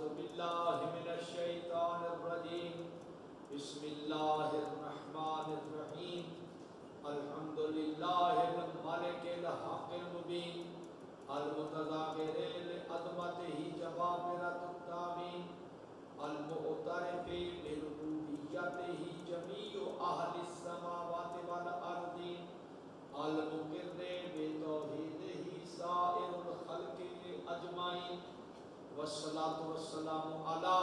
بالله من الشيطان الرجيم بسم الله الرحمن الرحيم الحمد لله الملك الحق المبين المتظاهر لعظمته جبابرة التابعين المعترف بربوبيته جميع أهل السماوات والأرضين المقر بتوحيده سائر الخلق أجمعين والصلاة والسلام على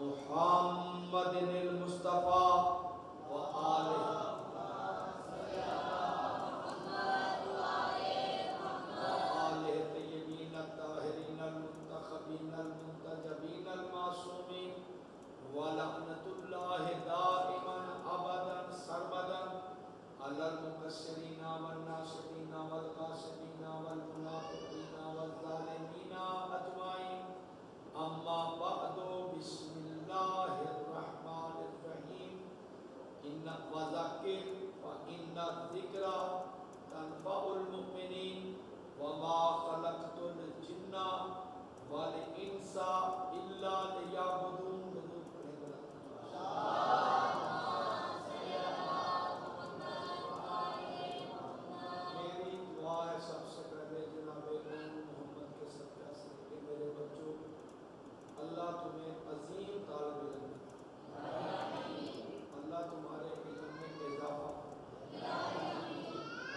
محمد المصطفى وآله الطيبين الطاهرين المنتخبين المنتجبين المعصومين ولعنة الله دائما أبدا سرمدا على المكسرين والناصرين والقاسمين والمنافقين والظالمين أجمعين أما بعد بسم الله الرحمن الرحيم إن وذكر فإن الذكرى تنفع المؤمنين وما خلقت الجن والإنس إلا ليعبدون میری دعا ہے سب سے پہلے جناب محمد کے صدقہ سے کہ میرے بچوں اللہ تمہیں عظیم طالب علم اللہ تمہارے علم میں اضافہ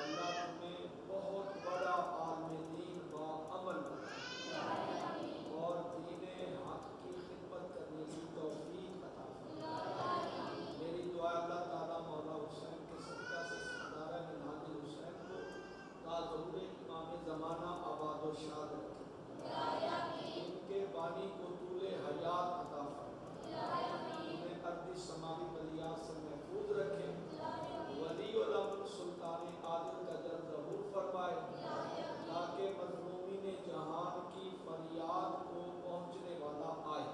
اللہ تمہیں بہت بڑا عالم دین با عمل اور دین حق کی خدمت کرنے کی توفیق عطا فرمائے۔ میری دعا اللہ تعالیٰ مولا حسین کے صدقہ سے سردار منہاج حسین کو ظہور امام زمانہ آباد و شاد رکھے، ان کے بانی کو طول حیات عطا فرمائے، انہیں ارضی سماوی بلیات سے محفوظ رکھے، ولی الامر سلطان عادل کا جلد ظہور فرمائے تاکہ مظلومین جہان کی فریاد کو پہنچنے والا آئے،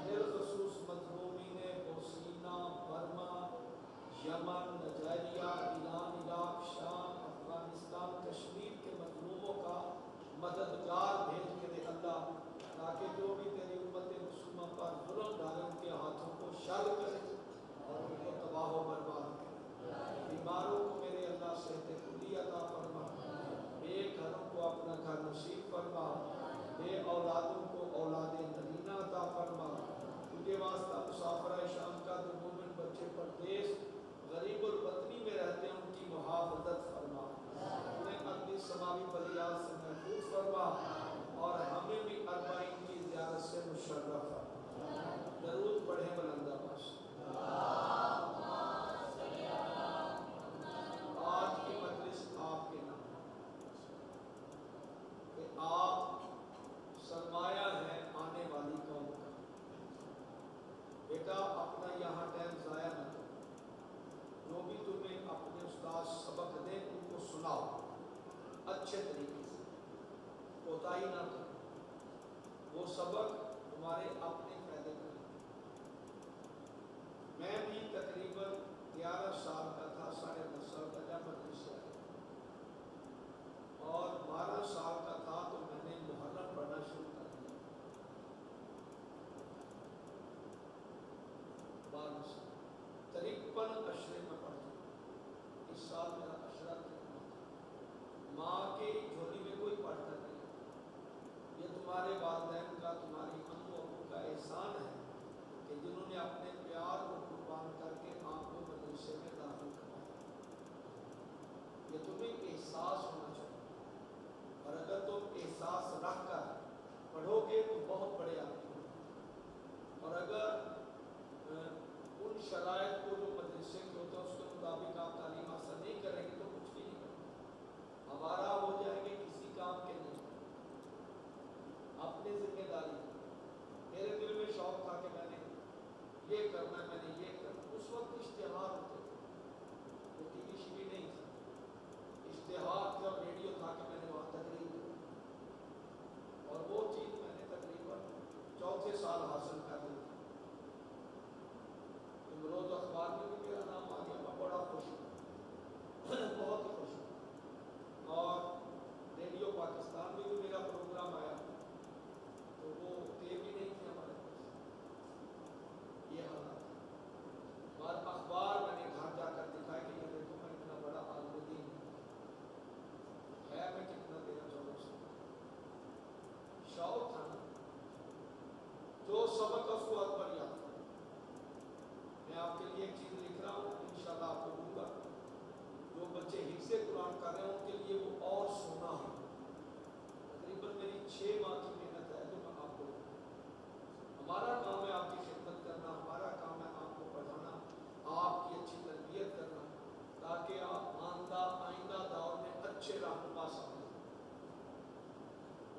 بالخصوص مظلومین بوسنیا، برما، یمن، نائجیریا، ایران، عراق، شام، افغانستان، کشمیر کے مظلوموں کا مددگار بھیج کے دے اللہ، تاکہ جو بھی تیری امت مسلمہ پر ظلم ڈالے ان کے ہاتھوں کو شر کرے اور ان کو تباہ و برباد کرے۔ بیماروں کو میرے اللہ صحت کلی عطا فرما، بے گھروں کو اپنا گھر نصیب فرما، بے اولادوں کو اولاد نرینہ عطا فرما، تجھے واسطہ مسافرہ شام کا جو مومن بچے پردیس غریب الوطنی میں رہتے ہیں ان کی محافظت فرما، انہیں ارضی سماوی بلیات سے محفوظ فرما اور ہمیں بھی اربعین کی زیارت سے مشرف فرما۔ درود پڑھیں بلند آواز سے۔ آج کی مجلس آپ کے نام کہ آپ سرمایہ ہیں آنے والی قوم کا۔ بیٹا اپنا یہاں ٹائم ضائع نہ کرو، جو بھی تمہیں اپنے استاد سبق دیں ان کو سناؤ اچھے طریقے سے، کوتاہی نہ کرو، وہ سبق تمہارے اپنے فائدے کا۔ میں بھی تقریباً 11 سال کا تھا، 10.5 سال کا جب مدرسے سے آیا اور 12 سال کا تھا تو میں نے محرم پڑھنا شروع کر دیا۔ 12 سال 53 اشرے میں پڑھ چکا، اس سال میرا اشرہ 53 تھا۔ ماں کی جھولی میں کوئی پڑھتا نہیں، یہ تمہارے والدین کا، تمہاری امو ابو کا احسان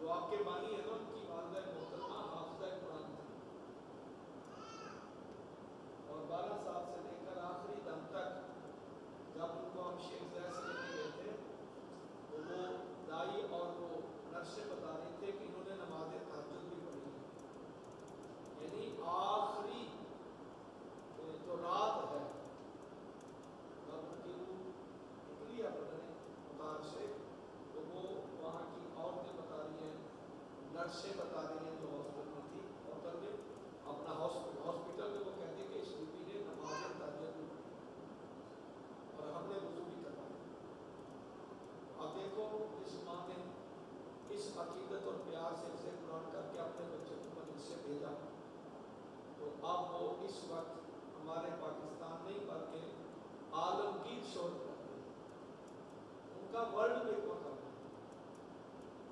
جو آپ کے بانی ہے نا ان کی والدہ محترمہ حافظہ قرآن تھی، اور 12 سال سے لے کر آخری دم تک جب ان کو ہم شیخ زید سے لینے گئے تھے تو وہ دائی اور وہ نرسیں بتا رہے تھے کہ انہوں نے نماز تہجد بھی پڑھی ہے، یعنی آخری جو رات ہے جب ان کی روح نکلی ہے بدن مطار سے، تو وہ وہاں کی عورتیں بتا رہی ہیں، نرسیں بتا رہی ہیں جو ہاسپٹل میں تھی، ہوٹل میں اپنا ہاسپٹل میں، وہ کہتے ہیں کہ اس بیوی نے نماز تہجد بھی پڑھی اور ہم نے وضو بھی کروایا۔ اب دیکھو اس ماں نے اس عقیدت اور پیار سے اسے قرآن کر کے اپنے بچے کو مدرسے سے بھیجا، تو اب وہ اس وقت ہمارے پاکستان نہیں بلکہ عالمگیر شہرت کرتے ہیں، ان کا ورلڈ میں مقام ہے،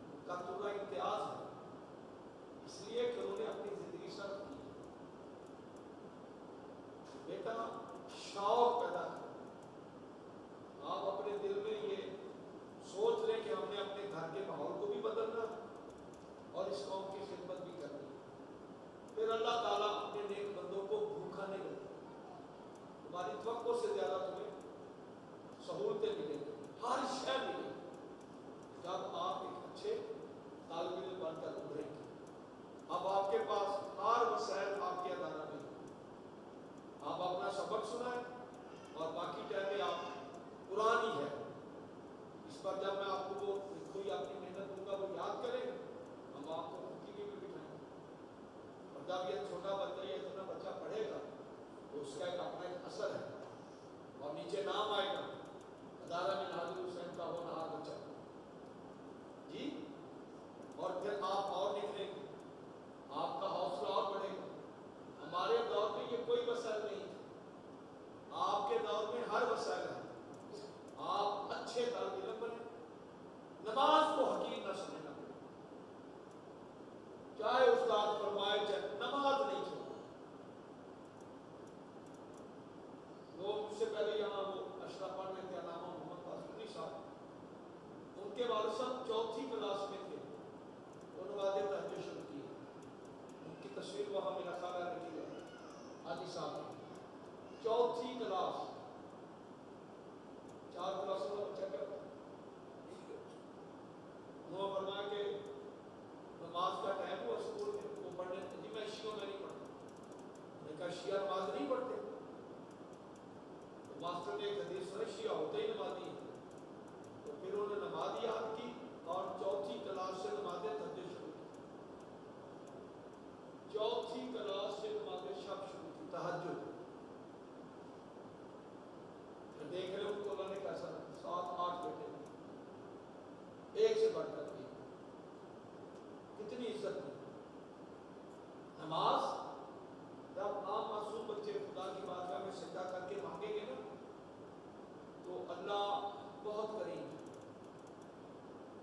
ان کا پورا امتیاز ہے، اس لیے کہ انہوں نے اپنی زندگی صرف کی۔ بیٹا شوق پیدا کرو، آپ اپنے دل میں یہ سوچ لیں کہ ہم نے اپنے گھر کے ماحول کو بھی بدلنا اور اس قوم کی خدمت بھی کرنی، پھر اللہ تعالیٰ اپنے نیک بندوں کو بھوکا نہیں رکھتا، تمہاری توقع سے زیادہ تمہیں سہولتیں ملیں گی، ہر شے ملے گی جب آپ ایک اچھے طالب علم بن کر ابھریں گے۔ اب آپ کے پاس ہر وسائل آپ کے ادارہ میں، آپ اپنا سبق سنائیں اور باقی ٹائم میں آپ قرآن ہی ہے اس پر جب میں آپ کو وہ کوئی اپنی محنت دوں گا وہ یاد کریں، ہم آپ کو کی بھی بٹھائیں گے، اور جب یہ چھوٹا بچہ یا اتنا بچہ پڑھے گا تو اس کا ایک اپنا ایک اثر ہے، اور نیچے نام آئے گا ادارہ میں ناظر حسین کا وہ نہار بچہ جی، اور پھر آپ اور نکلیں گے، آپ کا حوصلہ اور بڑھے گا۔ ہمارے دور میں یہ کوئی وسائل نہیں تھا، آپ کے دور میں ہر وسائل ہے، آپ اچھے طالب علم بنے، نماز کو حقیر نہ سمجھنا، چاہے استاد فرمائے چاہے نماز نہیں چھوڑنا۔ وہ مجھ سے پہلے یہاں وہ اشرف پڑھ رہے تھے، علامہ محمد قاسمی صاحب، ان کے والد صاحب 4تھی کلاس میں تھے، انہوں نے تہجد شروع کی، ان کی تصویر وہاں میرا خیال ہے رکھی ہے حاجی صاحب نے، 4تھی کلاس، 4 کلاسوں کا بچہ کیا ہوتا ہے، انہوں نے فرمایا کہ نماز کا ٹائم ہوا اسکول میں، وہ پڑھنے جی میں شیعوں میں نہیں پڑھتا، میں نے کہا شیعہ نماز نہیں پڑھتے، تو ماسٹر نے ایک حدیث سنی شیعہ ہوتے ہی نمازی ہیں، تو پھر انہوں نے نماز یاد کی اور 4تھی کلاس سے نماز تہجد شروع کی، 4تھی کلاس سے نماز شب شروع کی تہجد، پھر دیکھ رہے ان کو اللہ نے کیسا 7-8 بیٹے ایک سے بڑھ کر ایک، کتنی عزت ہے نماز۔ جب عام معصوم بچے خدا کی بارگاہ میں سجدہ کر کے مانگیں گے نا تو اللہ بہت کریم ہے،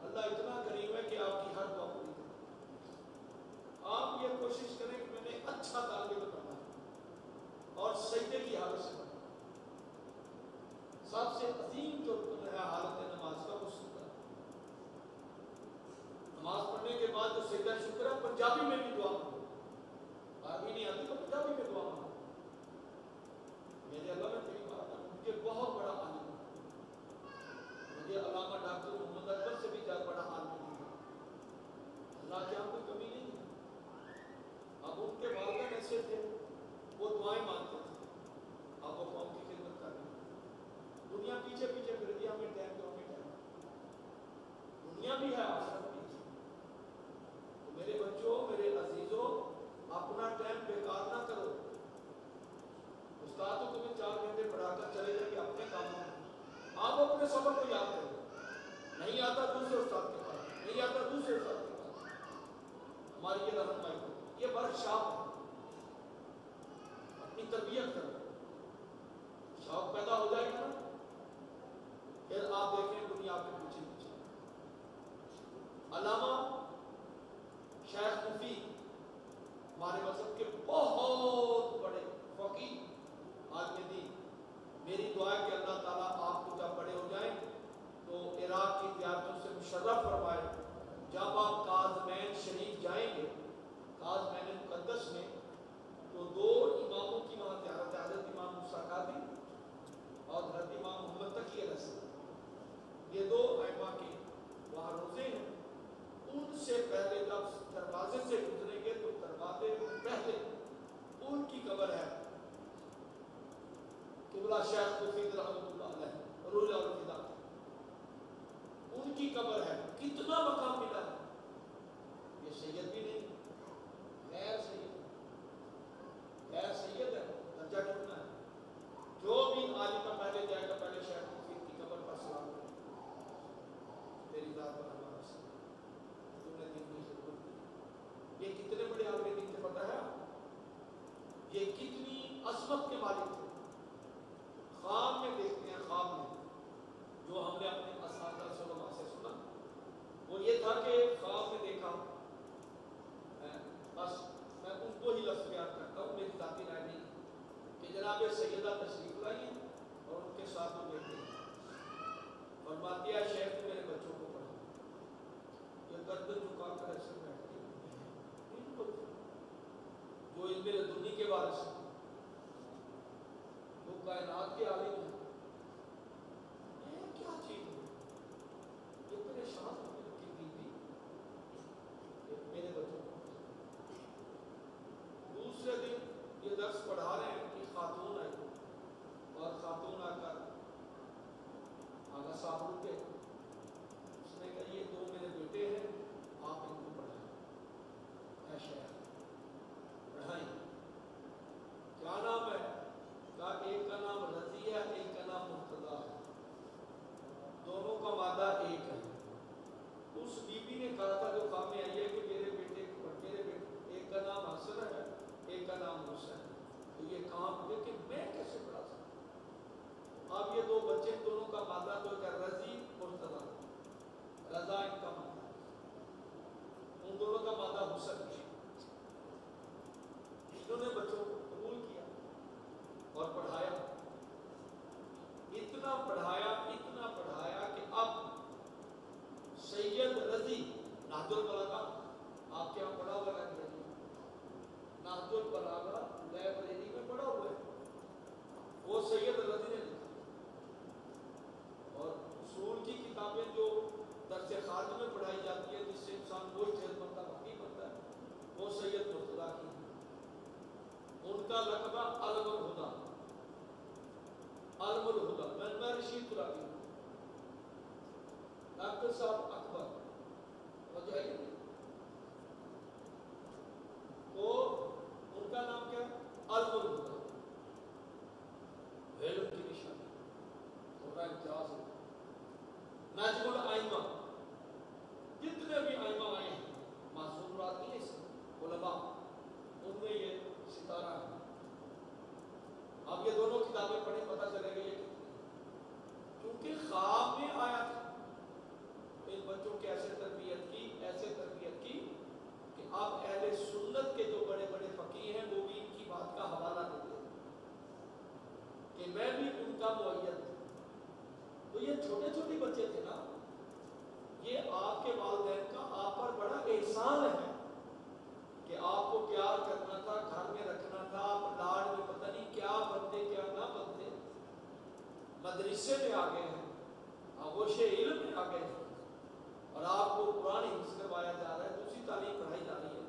اللہ اتنا کریم ہے کہ آپ کی ہر دعا پوری کرے۔ آپ یہ کوشش کریں کہ میں نے اچھا طالب علم بننا اور سجدے کی حالت سے بننا، سب سے عظیم جو رکن ہے حالت نماز کا وہ سجدہ، نماز پڑھنے کے بعد جو سجدہ شکر ہے، پنجابی میں بھی دعا مانگو، عربی نہیں آتی تو پنجابی میں دعا مانگو، میرے اللہ نے تیری بات ہے، مجھے بہت بڑا عالم ہے، مجھے علامہ ڈاکٹر محمد اکبر سے بھی زیادہ بڑا عالم نہیں ہے، اللہ کے یہاں کوئی کمی نہیں ہے۔ اب ان کے والدین ایسے تھے، وہ دعائیں مانگتے تھے، اب وہ قوم کی خدمت کر رہے ہیں، دنیا پیچھے پیچھے پھر دیا، ہمیں ٹائم دو، ہمیں ٹائم، دنیا بھی ہے آخرت بھی ہے۔ تو میرے بچوں، میرے عزیزوں، اپنا ٹائم بیکار نہ کرو، استاد تو تمہیں 4 گھنٹے پڑھا کر چلے جائیں گے اپنے کاموں میں، آپ اپنے سبق کو یاد کرو، نہیں آتا دوسرے استاد کے پاس، نہیں آتا دوسرے استاد کے پاس، ہماری یہ رہنمائی کرو، یہ ورکشاپ ہے، اپنی تربیت کرو، شوق پیدا ہو جائے گا نا، پھر آپ دیکھیں دنیا کے پیچھے پیچھے۔ علامہ شیخ مفید ہمارے مذہب کے بہت بڑے فقیہ عالم دین، میری دعا ہے کہ اللہ تعالیٰ آپ کو جب بڑے ہو جائیں تو عراق کی تجارتوں سے مشرف فرمائے، جب آپ کاظم حضرت امام محمد تقی علیہ السلام، یہ دو ائمہ کے وہاں روزے ہیں، ان سے پہلے جب دروازے سے گزریں گے تو دروازے پہلے ان کی قبر ہے، قبلہ شیخ مفید رحمۃ اللہ علیہ روح الفدا، ان کی قبر ہے، کتنا مقام ملا ہے، یہ سید بھی نہیں، غیر سید، غیر سید ہے، درجہ کتنا ہے، جو بھی عالم کا پہلے جائے گا پہلے شیخ مفید کی قبر پر سلام کرے، تیری ذات پر ہمارا سلام، تم نے دین کی خدمت کی، یہ کتنے بڑے عالم دین تھے پتہ ہے، یہ کتنی عظمت کے مالک تھے، خواب میں دیکھتے ہیں، خواب میں جو ہم نے اپنے اساتذہ سے علماء سے سنا وہ یہ تھا کہ خواب میں دیکھا، بس میں ان کو ہی لفظ بیان کرتا ہوں، میری ذاتی رائے نہیں، کہ جناب سیدہ تشریف لائی اور ان کے ساتھ وہ بیٹھے فرماتی ہے شیخ نے میرے بچوں کو پڑھا، یہ گردن جھکا کر ایسے بیٹھتی ان بچوں جو علم لدنی کے وارث ہیں، وہ کائنات کے عالم ہیں، یہ کیا چیز ہے، یہ پریشان ہو کے رکھی بیوی میرے بچوں کو، دوسرے دن یہ درس پڑھا رہے ہیں کہ خاتون آئی اور خاتون آ کر آگا صاحب رک گئے، اس نے کہا یہ دو میرے بیٹے ہیں آپ ان کو پڑھائیں، اے شیخ پڑھائیں، کیا نام ہے، کہا ایک کا نام رضی ہے ایک کا نام مرتضیٰ ہے، دونوں کا مادہ ایک ہے، اس بی بی نے کہا تھا جو خواب میں آئی ہے کہ میرے بیٹے ایک کا نام حسن ہے ایک کا نام حسین ہے، تو یہ کام ہے کہ میں کیسے پڑھا سکتا، اب یہ دو بچے دونوں کا مادہ تو کیا رضی مرتضیٰ، رضا ان کا مادہ، ان دونوں کا مادہ حسن ہے، انہوں نے بچوں کو قبول کیا اور پڑھایا، اتنا پڑھایا کہ اب سید رضی نہج البلاغہ آپ کے یہاں پڑھا ہوا لائبریری، نہج البلاغہ لائبریری میں پڑھا ہوا ہے، وہ سید رضی نے لکھا، اور اصول کی کتابیں جو درس خارج میں پڑھائی جاتی ہے جس سے انسان کوئی صحت مند فقیہ بنتا ہے وہ سید مرتضیٰ کی، ان کا لقبہ علم الہدیٰ، علم الہدیٰ، میں رشید تراکی ہوں، ڈاکٹر صاحب اکبر وجہ ہے تو ان کا نام کیا ہے علم الہدیٰ، علم کی نشانی، تھوڑا امتیاز ہے، نجم الائمہ، جتنے بھی ائمہ آئے ہیں معصوم رات نہیں ہے علماء، ان میں یہ ستارہ ہے، اب یہ دونوں کتابیں پڑھیں پتہ چلے گا یہ کتنی، کیونکہ خواب میں آیا تھا، ان بچوں کی ایسے تربیت کی کہ اب اہل سنت کے جو بڑے بڑے فقیہ ہیں وہ بھی ان کی بات کا حوالہ دیتے ہیں کہ میں بھی ان کا مؤید ہوں، تو یہ چھوٹے چھوٹے بچے تھے نا، یہ آپ کے والدین کا آپ پر بڑا احسان ہے کہ آپ کو پیار کرنا تھا، گھر میں رکھنا تھا، آپ لاڈ میں پتہ نہیں کیا بنتے کیا نہ بنتے، مدرسے میں آ گئے ہیں، آغوش علم میں آ گئے ہیں، اور آپ کو قرآن حفظ کروایا جا رہا ہے، دوسری تعلیم پڑھائی جا رہی ہے،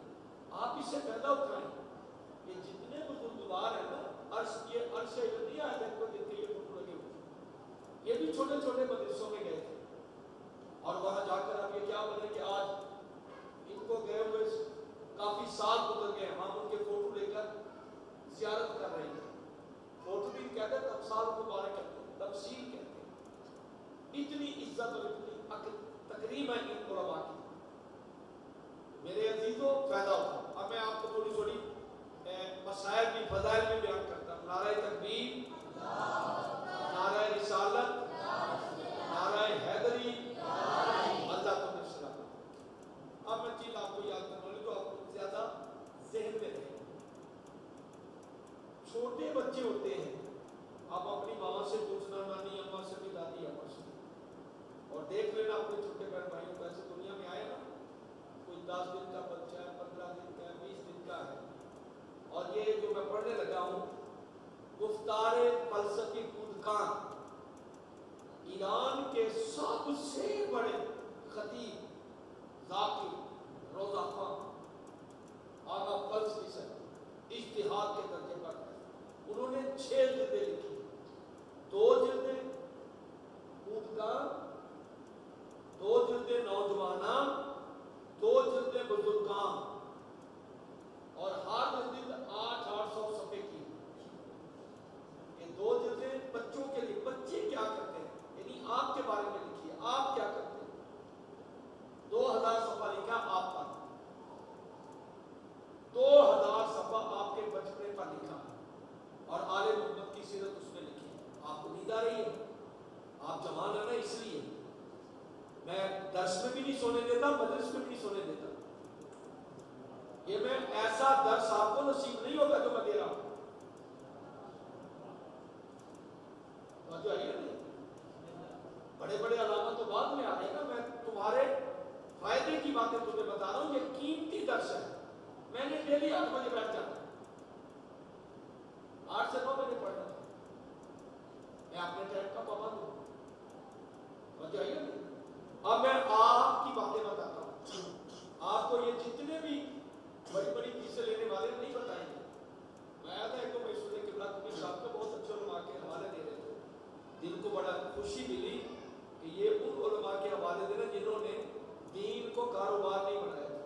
آپ اس سے فائدہ اٹھائیں، یہ جتنے بزرگوار ہیں نا، یہ عرش علم نہیں آئے تھے جن کے یہ فوٹو لگے ہوئے، یہ بھی چھوٹے چھوٹے مدرسوں میں گئے تھے، اور وہاں جا کر اب یہ کیا بنے کہ آج ان کو گئے ہوئے کافی سال گزر گئے، ہم ان کے فوٹو لے کر زیارت کر رہے ہیں، فوٹو بھی کہتے ہیں تمثال مبارک کہتے ہیں، تمثیل کہتے ہیں، اتنی عزت اور اتنی تقریب ہے ان علماء کی، میرے عزیزوں فائدہ ہوتا، اب میں آپ کو تھوڑی تھوڑی مسائل بھی فضائل بھی بیان کرتا ہوں، نعرہ تکبیر، نعرہ رسالت، نعرہ حیدری، اللہ تمہیں سلامت، اب میں چیز آپ کو یاد کرنے والی جو آپ کو زیادہ ذہن میں رہے، چھوٹے بچے ہوتے ہیں، آپ اپنی ماں سے پوچھنا، نانی اماں سے بھی، دادی اماں سے، اور دیکھ لینا اپنے چھوٹے بہن بھائیوں کو، ایسے دنیا میں آئے نا، کوئی 10 دن کا بچہ ہے، 15 دن کا ہے، 20 دن کا ہے، اور یہ جو میں پڑھنے لگا ہوں گفتار فلسفی کودکان، ایران کے سب سے بڑے خطیب ذاکر روزہ خان آغا فلسفی سے اجتہاد کے درجے پر ہے. انہوں نے 6 جلدیں لکھی، 2 جلدیں خودکار، 2 جلدیں نوجوانان، 2 جلدیں بزرگان، اور ہر جلد 800 صفحے کی. یہ 2 جلدیں بچوں کے لیے. بچے کیا کرتے ہیں، یعنی آپ کے بارے میں لکھیے، آپ کیا کرتے ہیں. 2000 صفحہ لکھا آپ پر، 2000 صفحہ آپ کے بچپنے پر لکھا، اور آل محمد کی سیرت اس میں لکھی. آپ کو نیند آ رہی ہے، آپ جوان ہیں نا، اس لیے میں درس میں بھی نہیں سونے دیتا، مجلس میں بھی نہیں سونے دیتا. یہ میں ایسا درس آپ کو نصیب نہیں ہوگا جو میں دے رہا ہوں. جو ہے نہیں، بڑے بڑے علامات تو بعد میں آ رہے ہیں نا. میں تمہارے فائدے کی باتیں تمہیں بتا رہا ہوں. یہ قیمتی درس ہے. میں نے ڈیلی 8 بجے بیٹھ جاتا، 8 سے 9 بجے پڑھنا تھا. میں اپنے ٹائم کا پابند ہوں. جو ہے نہیں. اب میں آپ کی باتیں بتاتا ہوں. آپ کو یہ جتنے بھی بڑی بڑی فیسیں لینے والے نہیں بتائیں گے. میں آیا تھا ایک تو محسوس کے بلاک میں صاحب کو بہت اچھے علماء کے حوالے دے رہے تھے. دل کو بڑا خوشی ملی کہ یہ ان علماء کے حوالے دے رہے جنہوں نے دین کو کاروبار نہیں بنایا تھا،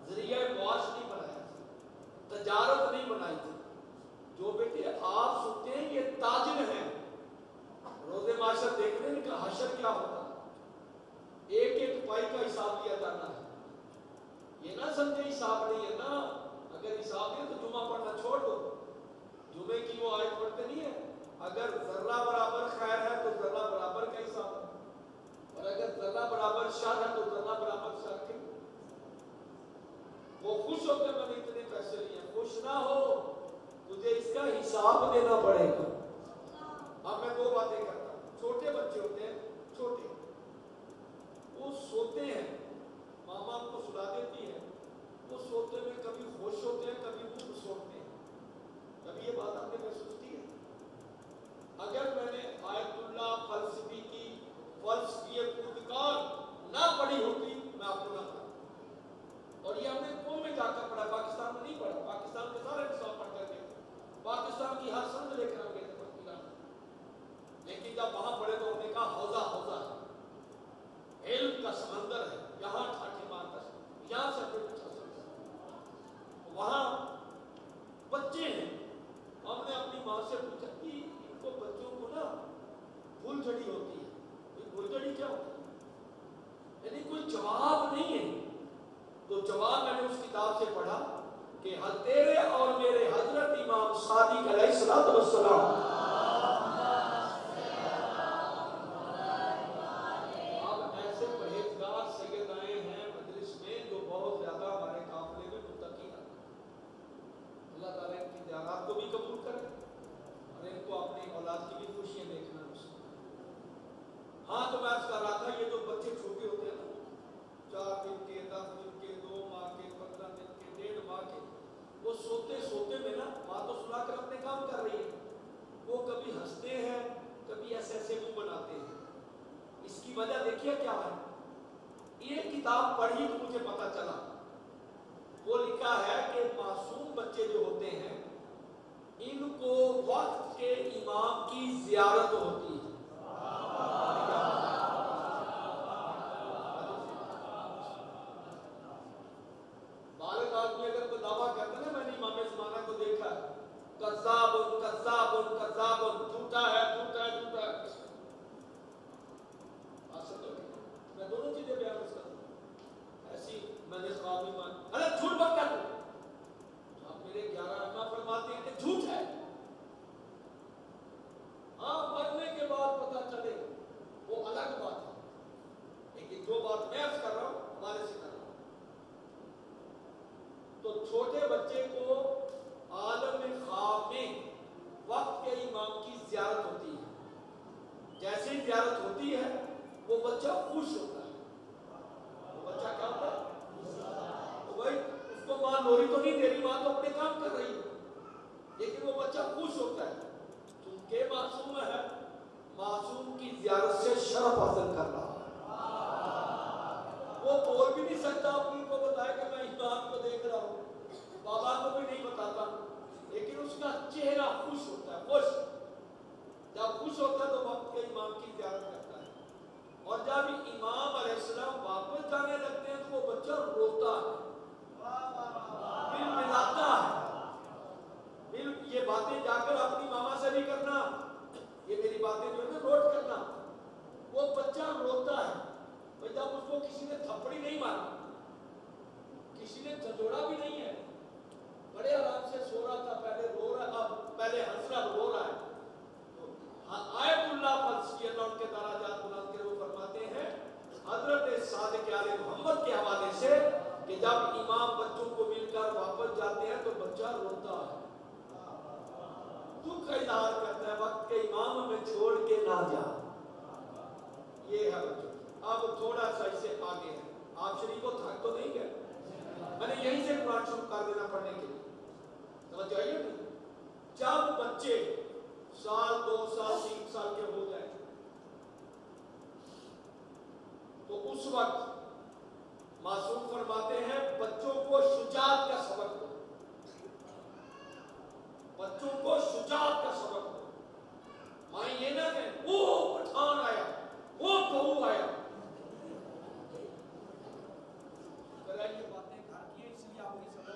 ذریعہ معاش نہیں بنایا تھا، تجارت نہیں بنائی تھی. جو بیٹے آپ سنتے ہیں یہ تاجر ہیں. روزے معاشر دیکھنے ان کا حشر کیا ہوتا، ایک ایک پائی کا حساب لیا جانا ہے. یہ نہ سمجھے حساب نہیں ہے نا. اگر حساب ہے تو جمعہ پڑھنا چھوڑ دو. جمعے کی وہ آیت پڑھتے نہیں ہے، اگر ذرہ برابر خیر ہے تو ذرہ برابر کا حساب ہے، اور اگر ذرہ برابر شر ہے تو ذرہ برابر شر کے. وہ خوش ہوتے میں نے اتنے پیسے لیے. خوش نہ ہو، تجھے اس کا حساب دینا پڑے گا. اب میں 2 باتیں کرتا ہوں. چھوٹے بچے ہوتے ہیں، چھوٹے، وہ سوتے ہیں، ماما ان کو سلا دیتی ہے. وہ سوتے میں کبھی خوش ہوتے ہیں، کبھی وہ سوتے ہیں. کبھی یہ بات آپ نے محسوس کی ہے؟ اگر میں نے آیت اللہ فلسفی کی فلسفی خودکار نہ پڑھی ہوتی میں آپ کو نہ پڑھا. اور یہ ہم نے قوم میں جا کر پڑھا، پاکستان میں نہیں پڑھا. پاکستان کے سارے نصاب پڑھ کر گئے، پاکستان کی ہر سند لے کر ہم گئے تھے پاکستان. لیکن جب وہاں پڑھے تو ہم نے کہا حوضہ حوضہ ہے، علم کا سمندر ہے، یہاں ٹھاٹھے مارتا ہے، یہاں سے کوئی پوچھا سکتا ہے. وہاں بچے ہیں. ہم نے اپنی ماں سے پوچھا کہ ان کو بچوں کو نا بھول جھڑی ہوتی ہے. بھول جھڑی کیا ہوتی ہے؟ یعنی کوئی جواب نہیں ہے. تو جواب میں نے اس کتاب سے پڑھا کہ تیرے اور میرے حضرت امام صادق علیہ الصلوۃ والسلام اب ایسے پرہیزگار سید آئے ہیں مجلس میں جو بہت زیادہ ہمارے قافلے میں متقی ہیں. اللہ تعالیٰ ان کی دیانات کو بھی قبول کرے اور ان کو اپنی اولاد کی بھی خوشیاں دیکھنا. ہاں تو میں عرض کر رہا تھا یہ جو بچے چھوٹے ہوتے ہیں نا، 4 دن کے، 10 دن کے، 2 ماہ کے، 15 دن کے، 1.5 ماہ کے، وہ سوتے سوتے میں نا ماں تو سلا کر اپنے کام کر رہی ہے، وہ کبھی ہنستے ہیں، کبھی ایسے ایسے منہ بناتے ہیں. اس کی وجہ دیکھیے کیا ہے. یہ کتاب پڑھی تو مجھے پتا چلا. وہ لکھا ہے کہ معصوم بچے جو ہوتے ہیں ان کو وقت کے امام کی زیارت ہوتی ہے. بالغ آدمی اگر کوئی دعویٰ کرتا ہے نا میں نے امام زمانہ کو دیکھا ہے، کذاب کذاب کذاب، جھوٹا ہے جھوٹا ہے جھوٹا ہے. میں دونوں چیزیں بیان کرتا ہوں. ایسی میں نے خواب میں مان ارے جھوٹ مت کر. آپ میرے 11 امام فرماتے ہیں کہ جھوٹ ہے. ہاں مرنے کے بعد پتہ چلے وہ الگ بات ہے، لیکن جو بات میں عرض کر رہا ہوں ہمارے سے کر رہا ہوں. تو چھوٹے بچے کو عالم خواب میں وقت کے امام کی زیارت ہوتی ہے. جیسے ہی زیارت ہوتی ہے وہ بچہ خوش ہوتا ہے. وہ بچہ کیا ہوتا ہے؟ تو بھائی اس کو ماں لوری تو نہیں دے رہی، ماں تو اپنے کام کر رہی ہے، لیکن وہ بچہ خوش ہوتا ہے. چونکہ معصوم ہے، معصوم کی زیارت سے شرف حاصل کر رہا ہے. وہ بول بھی نہیں سکتا اپنی کو بتائے کہ میں امام کو دیکھ رہا ہوں, بابا کو بھی نہیں بتاتا, لیکن اس کا چہرہ خوش ہوتا ہے. خوش جب خوش ہوتا ہے تو وقت کے امام کی زیارت کرتا ہے. اور جب امام علیہ السلام واپس جانے لگتے ہیں تو وہ بچہ روتا ہے, دل ملاتا ہے. یہ باتیں جا کر اپنی ماما سے بھی کرنا, یہ میری باتیں جو ہے نا نوٹ کرنا. وہ بچہ روتا ہے جب اس کو کسی نے تھپڑی نہیں مارا, کسی نے جھنجھوڑا بھی نہیں ہے, بڑے آرام سے سو رہا تھا, پہلے رو رہا, اب پہلے ہنس رہا, رو رہا ہے. آیت اللہ فلسفی اللہ ان کے دراجات بلند کرے, وہ فرماتے ہیں حضرت صادق آل محمد کے حوالے سے کہ جب امام بچوں کو مل کر واپس جاتے ہیں تو بچہ روتا ہے, دکھ کا اظہار کرتا ہے, وقت کے امام ہمیں چھوڑ کے نہ جا. یہ ہے بچوں. اب تھوڑا سا اس سے آگے ہے, آپ شریف کو تھک تو نہیں گئے, میں نے یہیں سے قرآن شروع کر دینا پڑھنے کے لیے, توجہ آئیے نہیں. جب بچے سال 2 سال 3 سال کے ہو جائیں تو اس وقت معصوم فرماتے ہیں بچوں کو شجاعت کا سبق دو, بچوں کو شجاعت کا سبق دو. مائیں یہ نہ کہیں وہ پٹھان آیا, وہ بہو آیا. یہ باتیں گھر کی ہیں, اس لیے آپ کی سب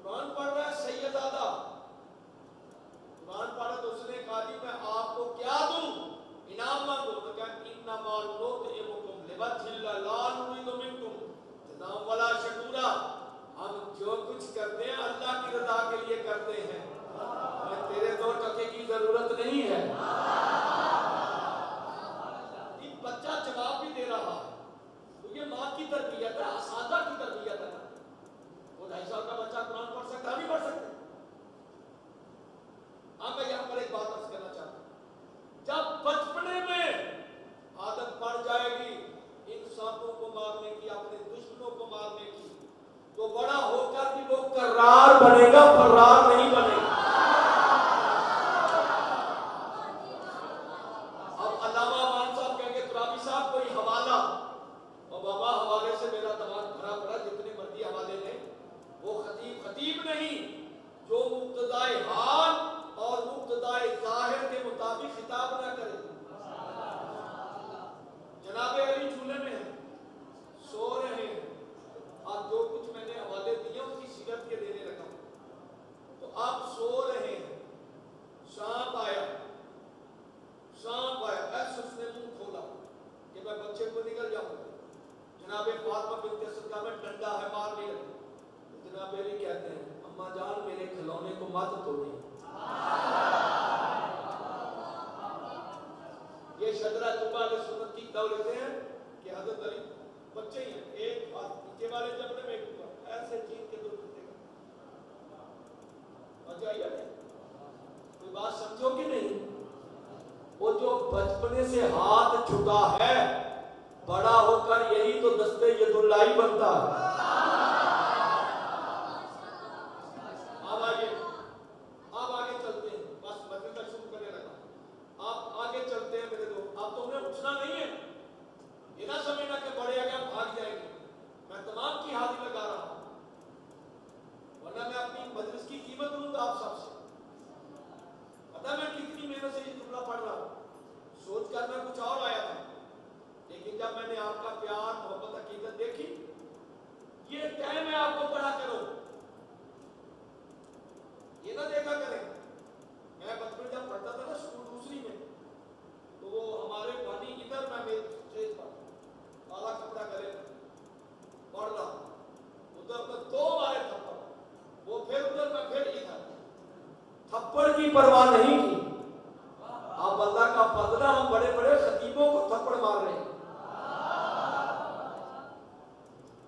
قرآن پڑھ मत तोड़े। ये शजरा तुबा ने सुन्नत की दाव लेते हैं कि हजरत अली बच्चे ही हैं, एक बात नीचे वाले जमने में एक ऊपर, ऐसे चीन के दो टूटे मजा आई नहीं? कोई बात समझो कि नहीं? वो जो बचपने से हाथ छुटा है, बड़ा होकर यही तो दस्ते यदुल्लाही बनता है। अब आगे चलते हैं, बस बचने तक शुरू करने लगा। आप आगे चलते हैं मेरे दोस्त। अब तुमने उठना नहीं है, ये ना समझना कि बड़े आगे भाग जाएंगे। मैं तमाम की हाजिरी लगा रहा हूं, वरना मैं अपनी मजलिस की कीमत लूंगा आप सबसे। पता है मैं कितनी मेहनत से ये जुमला पढ़ रहा हूं, सोच कर मैं कुछ और आया था, लेकिन जब मैंने आपका प्यार मोहब्बत हकीकत देखी, ये टाइम है आपको पढ़ा करो, ये ना देखा करें। मैं बचपन जब पढ़ता था ना स्कूल दूसरी में, तो वो हमारे पानी इधर मैं मेरे स्टेज पर काला कपड़ा करे पढ़ रहा, उधर पर दो मारे थप्पड़, वो फिर उधर में फिर इधर, थप्पड़ की परवाह नहीं की। आप अल्लाह का फजला, हम बड़े बड़े खतीबों को थप्पड़ मार रहे हैं।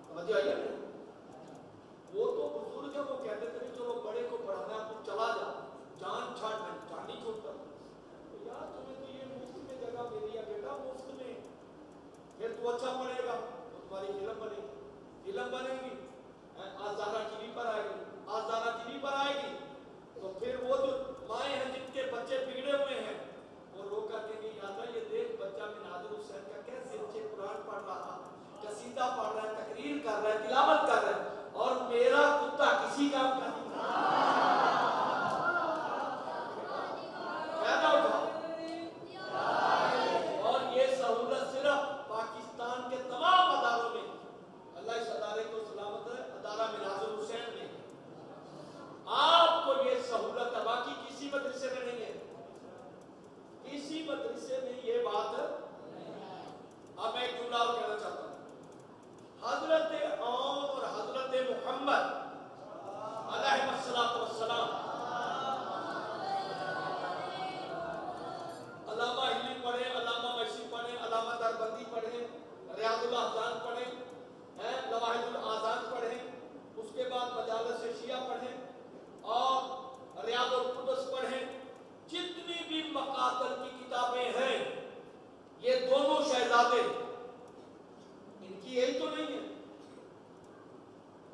समझ आइए? वो तो बुजुर्ग है, वो कहते थे चलो बड़े को पढ़ाना, तुम चला जा, जान छाड़ नहीं, जान नहीं छोड़ता। तो यार तुम्हें तो ये मुफ्त में जगह मिली है बेटा, मुफ्त में, फिर तू अच्छा पढ़ेगा तो तुम्हारी फिल्म बनेगी, फिल्म बनेगी, आज़ारा टीवी पर आएगी, आज़ारा टीवी पर आएगी, तो फिर वो जो माए हैं जिनके बच्चे बिगड़े हुए हैं, वो रो कर के याद है, ये देख बच्चा मिनाजुल हुसैन का कैसे अच्छे कुरान पढ़ रहा, कसीदा पढ़ रहा है, तकरीर कर रहा है, तिलावत कर रहा है, और मेरा कुत्ता किसी काम का नहीं। और ये सहूलत सिर्फ पाकिस्तान के तमाम अदारों में, अल्लाह इस अदारे को सलामत है, अदारा मिनाजुल हुसैन में आपको ये सहूलत है, बाकी किसी मदरसे में नहीं है, किसी मदरसे में ये बात। अब मैं एक जुमला और कहना चाहता हूँ, हजरत और हजरत मुहम्मद अलैहिस्सलातु वस्सलाम, अल्लामा हिली पढ़े, अल्लामा मशी पढ़े, अल्लामा दरबंदी पढ़े, रियाजुल अहजान पढ़े, लवाहिदुल आज़ान पढ़े, उसके बाद मजालिस शिया पढ़े और रियाजुल कुदस पढ़े, जितनी भी मकातल की किताबें हैं, ये दोनों शहजादे, इनकी यही तो नहीं है,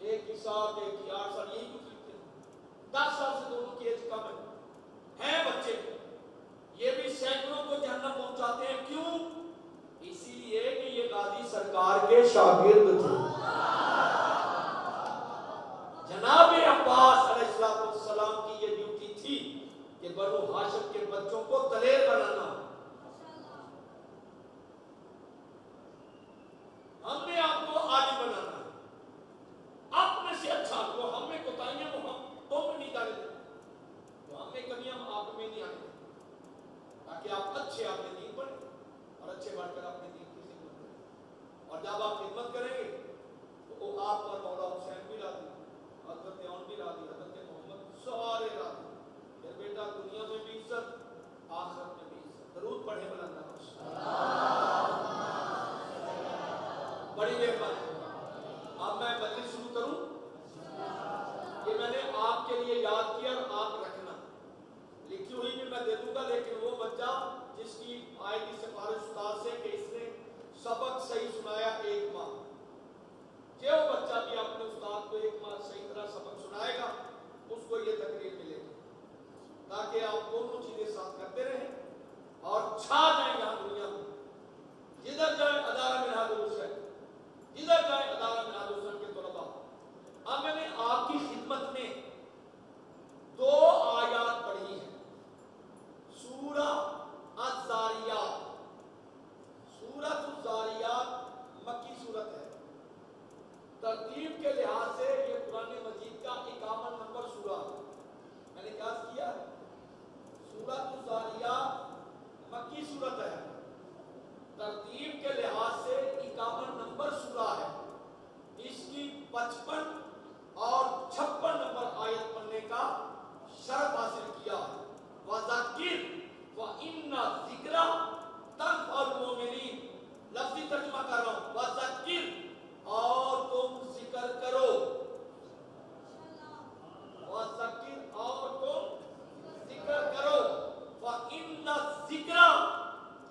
एक ही साल, एक ही 8 साल, यही कुछ लिखते हैं, 10 साल से दोनों की एज कम है बच्चे, ये भी सैकड़ों को जहन्नम पहुंचाते हैं। क्यों? इसीलिए कि ये गाजी सरकार के शागिर्द थे। जनाब अब्बास अलैहिस्सलाम की ये ड्यूटी थी कि बनु हाशिम के बच्चों को दलेर बनाना। हमने आपको आलिम बनाना है, अपने से अच्छा, जो हमें कोताहियां वो हम तो में नहीं डाले, जो हमें कमियां आप में नहीं आने, ताकि आप अच्छे आपने दीन पढ़े और अच्छे बढ़कर अपने दीन की खिदमत करें। और जब आप खिदमत करेंगे तो आप पर मौला हुसैन भी राजी, हजरत औन भी राजी, हजरत मोहम्मद सारे राजी, फिर बेटा दुनिया में भी इज्जत, आखिरत में भी इज्जत। दरूद पढ़े बुलंद बड़ी मेहरबानी। अब मैं मजलिस शुरू करूं, ये मैंने आपके लिए याद किया और आप रखना, लिखी हुई भी मैं दे दूंगा, लेकिन वो बच्चा जिसकी आएगी सिफारिश उस्ताद से कि इसने सबक सही सुनाया 1 माह, जो बच्चा भी अपने उस्ताद को 1 माह सही तरह सबक सुनाएगा, उसको ये तकरीर मिलेगी, ताकि आप दोनों चीजें फारसी तर्जुमा कर रहा हूं, वज़क्किर और तुम जिक्र करो, वज़क्किर और तुम जिक्र करो, व इन्ना ज़िक्रा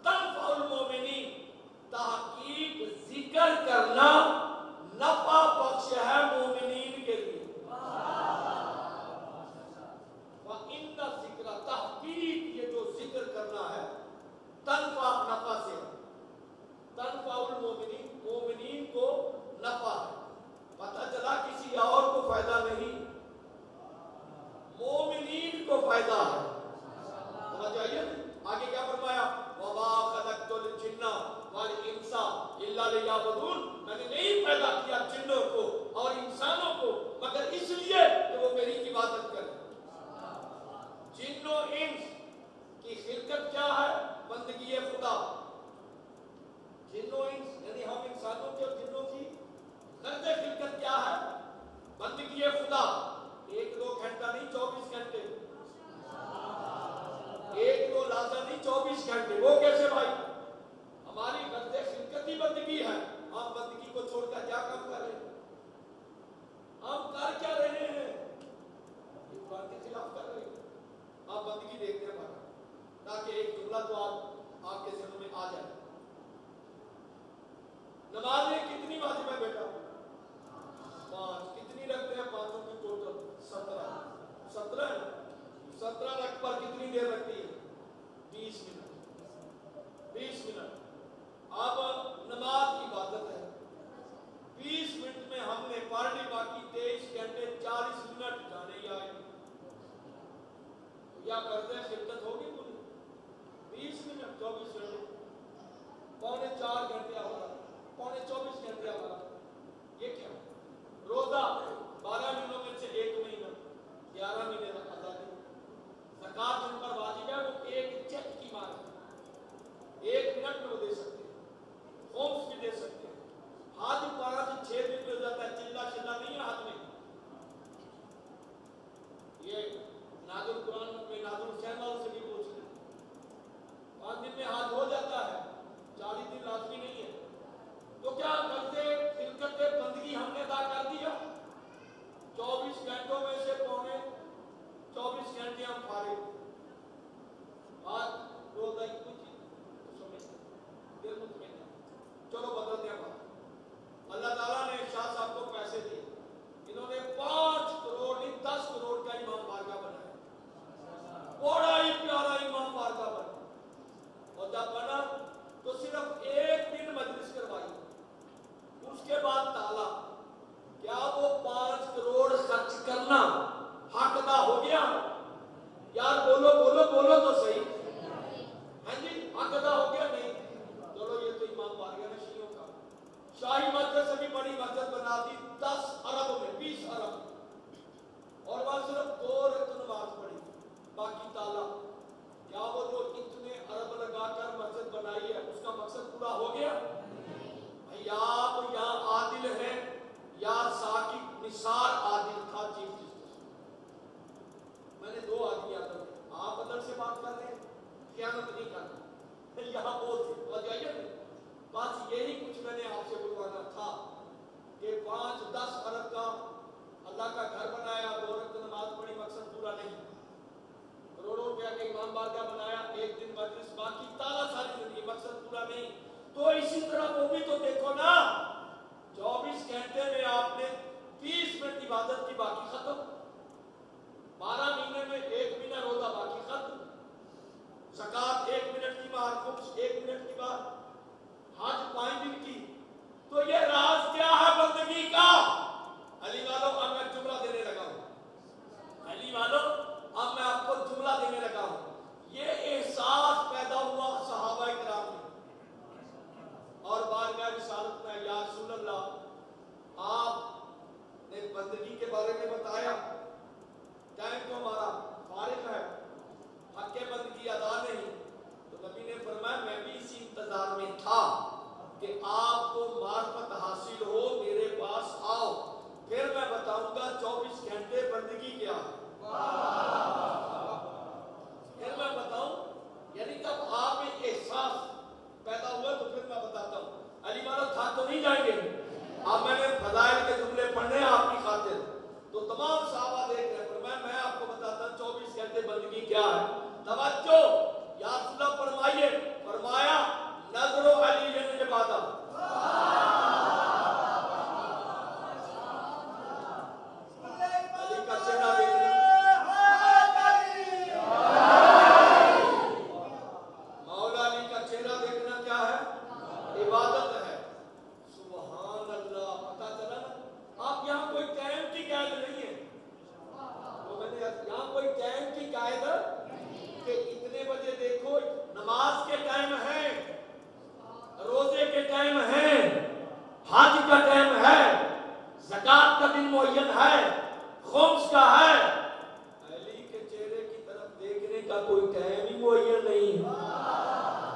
तनफ़उल मोमिनीन, तहकीक जिक्र करना नफा बख्श है मोमिनीन के लिए। व इन्ना ज़िक्रा, तहकीक ये जो जिक्र करना है तनफा नफा से, तनफ़उल मोमिनीन, मोमिनीन को नफा है। पता चला किसी और को फायदा नहीं, मोमिनीन को फायदा है। समझ आइए आगे क्या फरमाया, वमा खलक़तुल जिन्ना वल इंसा इल्ला लियअबुदून, मैंने नहीं पैदा किया जिन्नों को और इंसानों को मगर इसलिए कि वो मेरी इबादत करें। जिन्नो इंस की खिलकत क्या है, बंदगी खुदा। जिन्नो इंस यानी हम इंसानों के और जिन्नों की गर्द खिलकत क्या है, बंदगी खुदा। एक दो घंटा नहीं 24 घंटे, एक दो लाजा नहीं 24 घंटे। वो कैसे भाई, हमारी गर्द खिलकत ही बंदगी है। हम बंदगी को छोड़कर क्या काम कर रहे हैं, हम कर क्या रहे हैं, इस बात के खिलाफ कर रहे हैं। आप बंदगी देखते हैं बात, ताकि एक जुमला तो आपके ज़हन में आ जाए। नमाजें कितनी वाजिब है बेटा, 5। कितनी रखते हैं पांचों की टोटल, 17 17 रख पर कितनी देर लगती है, 20 मिनट। 20 मिनट। अब नमाज इबादत है, 20 मिनट में हमने पढ़ ली, बाकी 23 घंटे 40 मिनट जाने ही आए, या करते हैं शिरकत होगी पूरी 20 मिनट 24 घंटे, पौने 4 घंटे आवाज, पौने 24 घंटे आवाज। ये क्या, रोजा 12 महीनों में से 1 महीना 11 महीने अदा करें। ज़कात जिन पर वाजिब है वो एक चेक की मार है, 1 मिनट में वो दे सकते हैं, होम्स भी दे सकते हैं। हाथ 5-6 दिन में हो जाता है, चिल्ला चिल्ला नहीं है हाथ में। ये नाज़ुल कुरान में नाज़ुल हुसैन वालों से भी पूछ लें, 5 दिन में हाथ हो जाता है, 40 दिन लाजमी नहीं है। तो क्या करते, खिलकत बंदगी हमने अदा कर दिया, 24 घंटों में से पौने 24 घंटे हम फारिग, आज रोजा की कुछ दिल मुतमईन। चलो बदलते हैं बात। अल्लाह ताला ने शाह साहब को पैसे दिए, इन्होंने 5 करोड़ नहीं 10 करोड़ का इमाम बारगाह बनाया, बड़ा ही प्यारा इमाम बारगाह बना। और जब बना तो सिर्फ 1 दिन मजलिस करवाई, उसके बाद ताला। क्या वो 5 करोड़ खर्च करना हक अदा हो गया? यार बोलो बोलो बोलो तो सही, हाँ जी, हक अदा हो गया नहीं? चलो ये तो इमाम बारगाह ने शियों का, शाही मस्जिद से भी बड़ी मस्जिद बना दी 10 अरब में, 20 अरब, और वहां सिर्फ 2 रकात नमाज पढ़ी, बाकी ताला। क्या वो जो इतने अरब लगाकर मस्जिद बनाई है उसका मकसद पूरा हो गया? या तो यहाँ आदिल है या साकिब निसार आदिल था चीफ जस्टिस। मैंने 2 आदमी आता थे, आप अदल से बात कर रहे हैं, ख्यानत नहीं करना, यहाँ वो थे। बस यही कुछ मैंने आपसे बुलवाना था कि 5-10 अरब का अल्लाह का घर बनाया, 2 रकात नमाज पढ़ी, मकसद पूरा नहीं। करोड़ों रुपया का इमाम बारगाह बनाया, 1 दिन मजलिस, बाकी ताला सारी जिंदगी, मकसद पूरा नहीं। तो इसी तरह वो भी तो देखो ना, 24 घंटे में आपने 20 मिनट इबादत की, बाकी खत्म। 12 महीने में 1 महीना रोजा, बाकी खत्म। ज़कात 1 मिनट की बात, खुम्स 1 मिनट की बात, हज 5 दिन की। तो ये राज क्या है बंदगी का? अली वालों अब मैं जुमला देने लगा हूं, अली वालों अब मैं आपको जुमला देने लगा हूं। ये एहसास पैदा हुआ सहाबा इकराम में और बारगाह रिसालत में, या रसूल अल्लाह आपने बंदगी के बारे में बताया, टाइम तो हमारा फारिग है, हक बंदगी अदा नहीं। तो नबी ने फरमाया मैं भी इसी इंतजार में था कि आपको मार्फत हासिल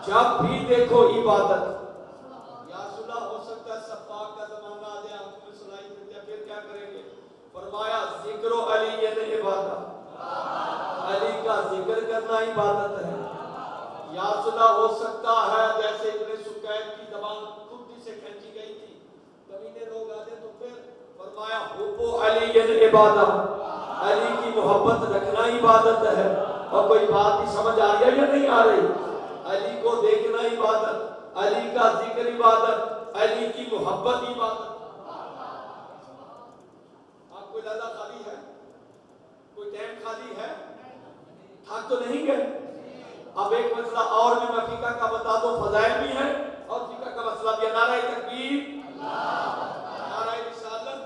जब भी देखो इबादत। या सुलह हो सकता है सफाक का जमाना आ जाए, आंखों में सुनाई मिल जाए, फिर क्या करेंगे? फरमाया जिक्रो अली इबादत, अली का जिक्र करना इबादत है। या सुलह हो सकता है जैसे इब्ने सुकैत की जबान खुद से खींची गई थी, कमीने लोग आते तो फिर फरमाया हुब्बु अली इबादत, अली की मोहब्बत रखना इबादत है। और कोई बात ही समझ आ रही है या नहीं आ रही? अली को देखना इबादत, अली का जिक्र इबादत, अली की मोहब्बत इबादत। आप कोई लहजा खाली है? कोई टाइम खाली है? थक तो नहीं गए? अब एक मसला और भी मैं फीका का बता दो, फजाइल भी है और फीका का मसला भी है। नारा तकबीर, नारा रिसालत,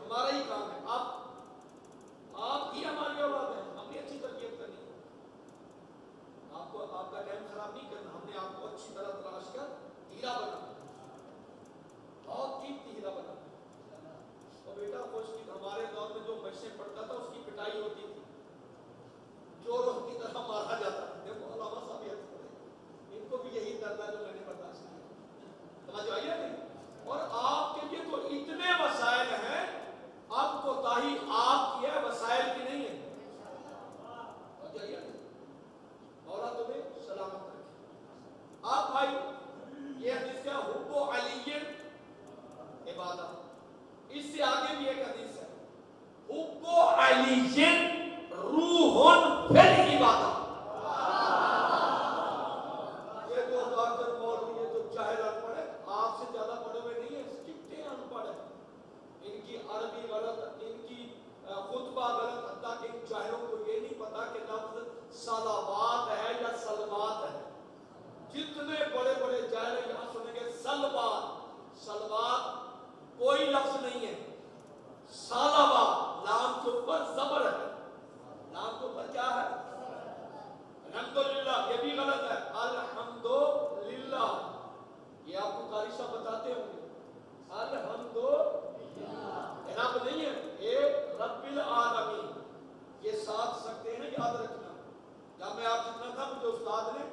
हमारा ही काम है। आप ही हमारी औलाद है, हमने अच्छी तरबियत करनी है। आपको आपका टाइम खराब नहीं करना, हमने आपको अच्छी तरह तलाश कर हीरा बनाना, बहुत कीमती हीरा बनाना। और बेटा खुश हमारे दौर में जो बच्चे पढ़ता था उसकी पिटाई होती थी, चोरों की तरह मारा जाता था। देखो अलामा साहब याद करें, इनको भी यही दर्द है जो मैंने बर्दाश्त किया। समझ आइए नहीं? और आपके लिए तो इतने वसाइल हैं, अब कोताही आपकी है, वसाइल की नहीं है। मौला तुम्हें सलामत रखे। आप भाई ये हदीस क्या? हुब्बु अलिय्यिन इबादत। इससे आगे भी एक हदीस है, हुब्बु अलिय्यिन रूहुन फिल इबादत। ये जो डॉक्टर मौलवी ये जो चाहे पढ़े, आपसे ज्यादा पढ़े हुए नहीं है, कितने अनपढ़ है, इनकी अरबी गलत, इनकी खुतबा गलत, हत्ता कि इन जाहिलों को ये नहीं पता कि लफ्ज सलावात है या सलवात है। जितने बड़े बड़े जाहिल यहाँ सुनेंगे सलवात, सलवात कोई लफ्ज नहीं है, सलावात नाम के ऊपर जबर है, नाम के ऊपर क्या है? अल्हम्दुलिल्लाह, ये भी गलत है, अल्हम्दुलिल्लाह। ये आपको कारी साहब बताते होंगे, अल्हम्दुलिल्लाह रब नहीं है, ये रब्बिल आलमीन। ये साथ सकते हैं, याद रखना। जब मैं आप जितना था, मुझे उस्ताद ने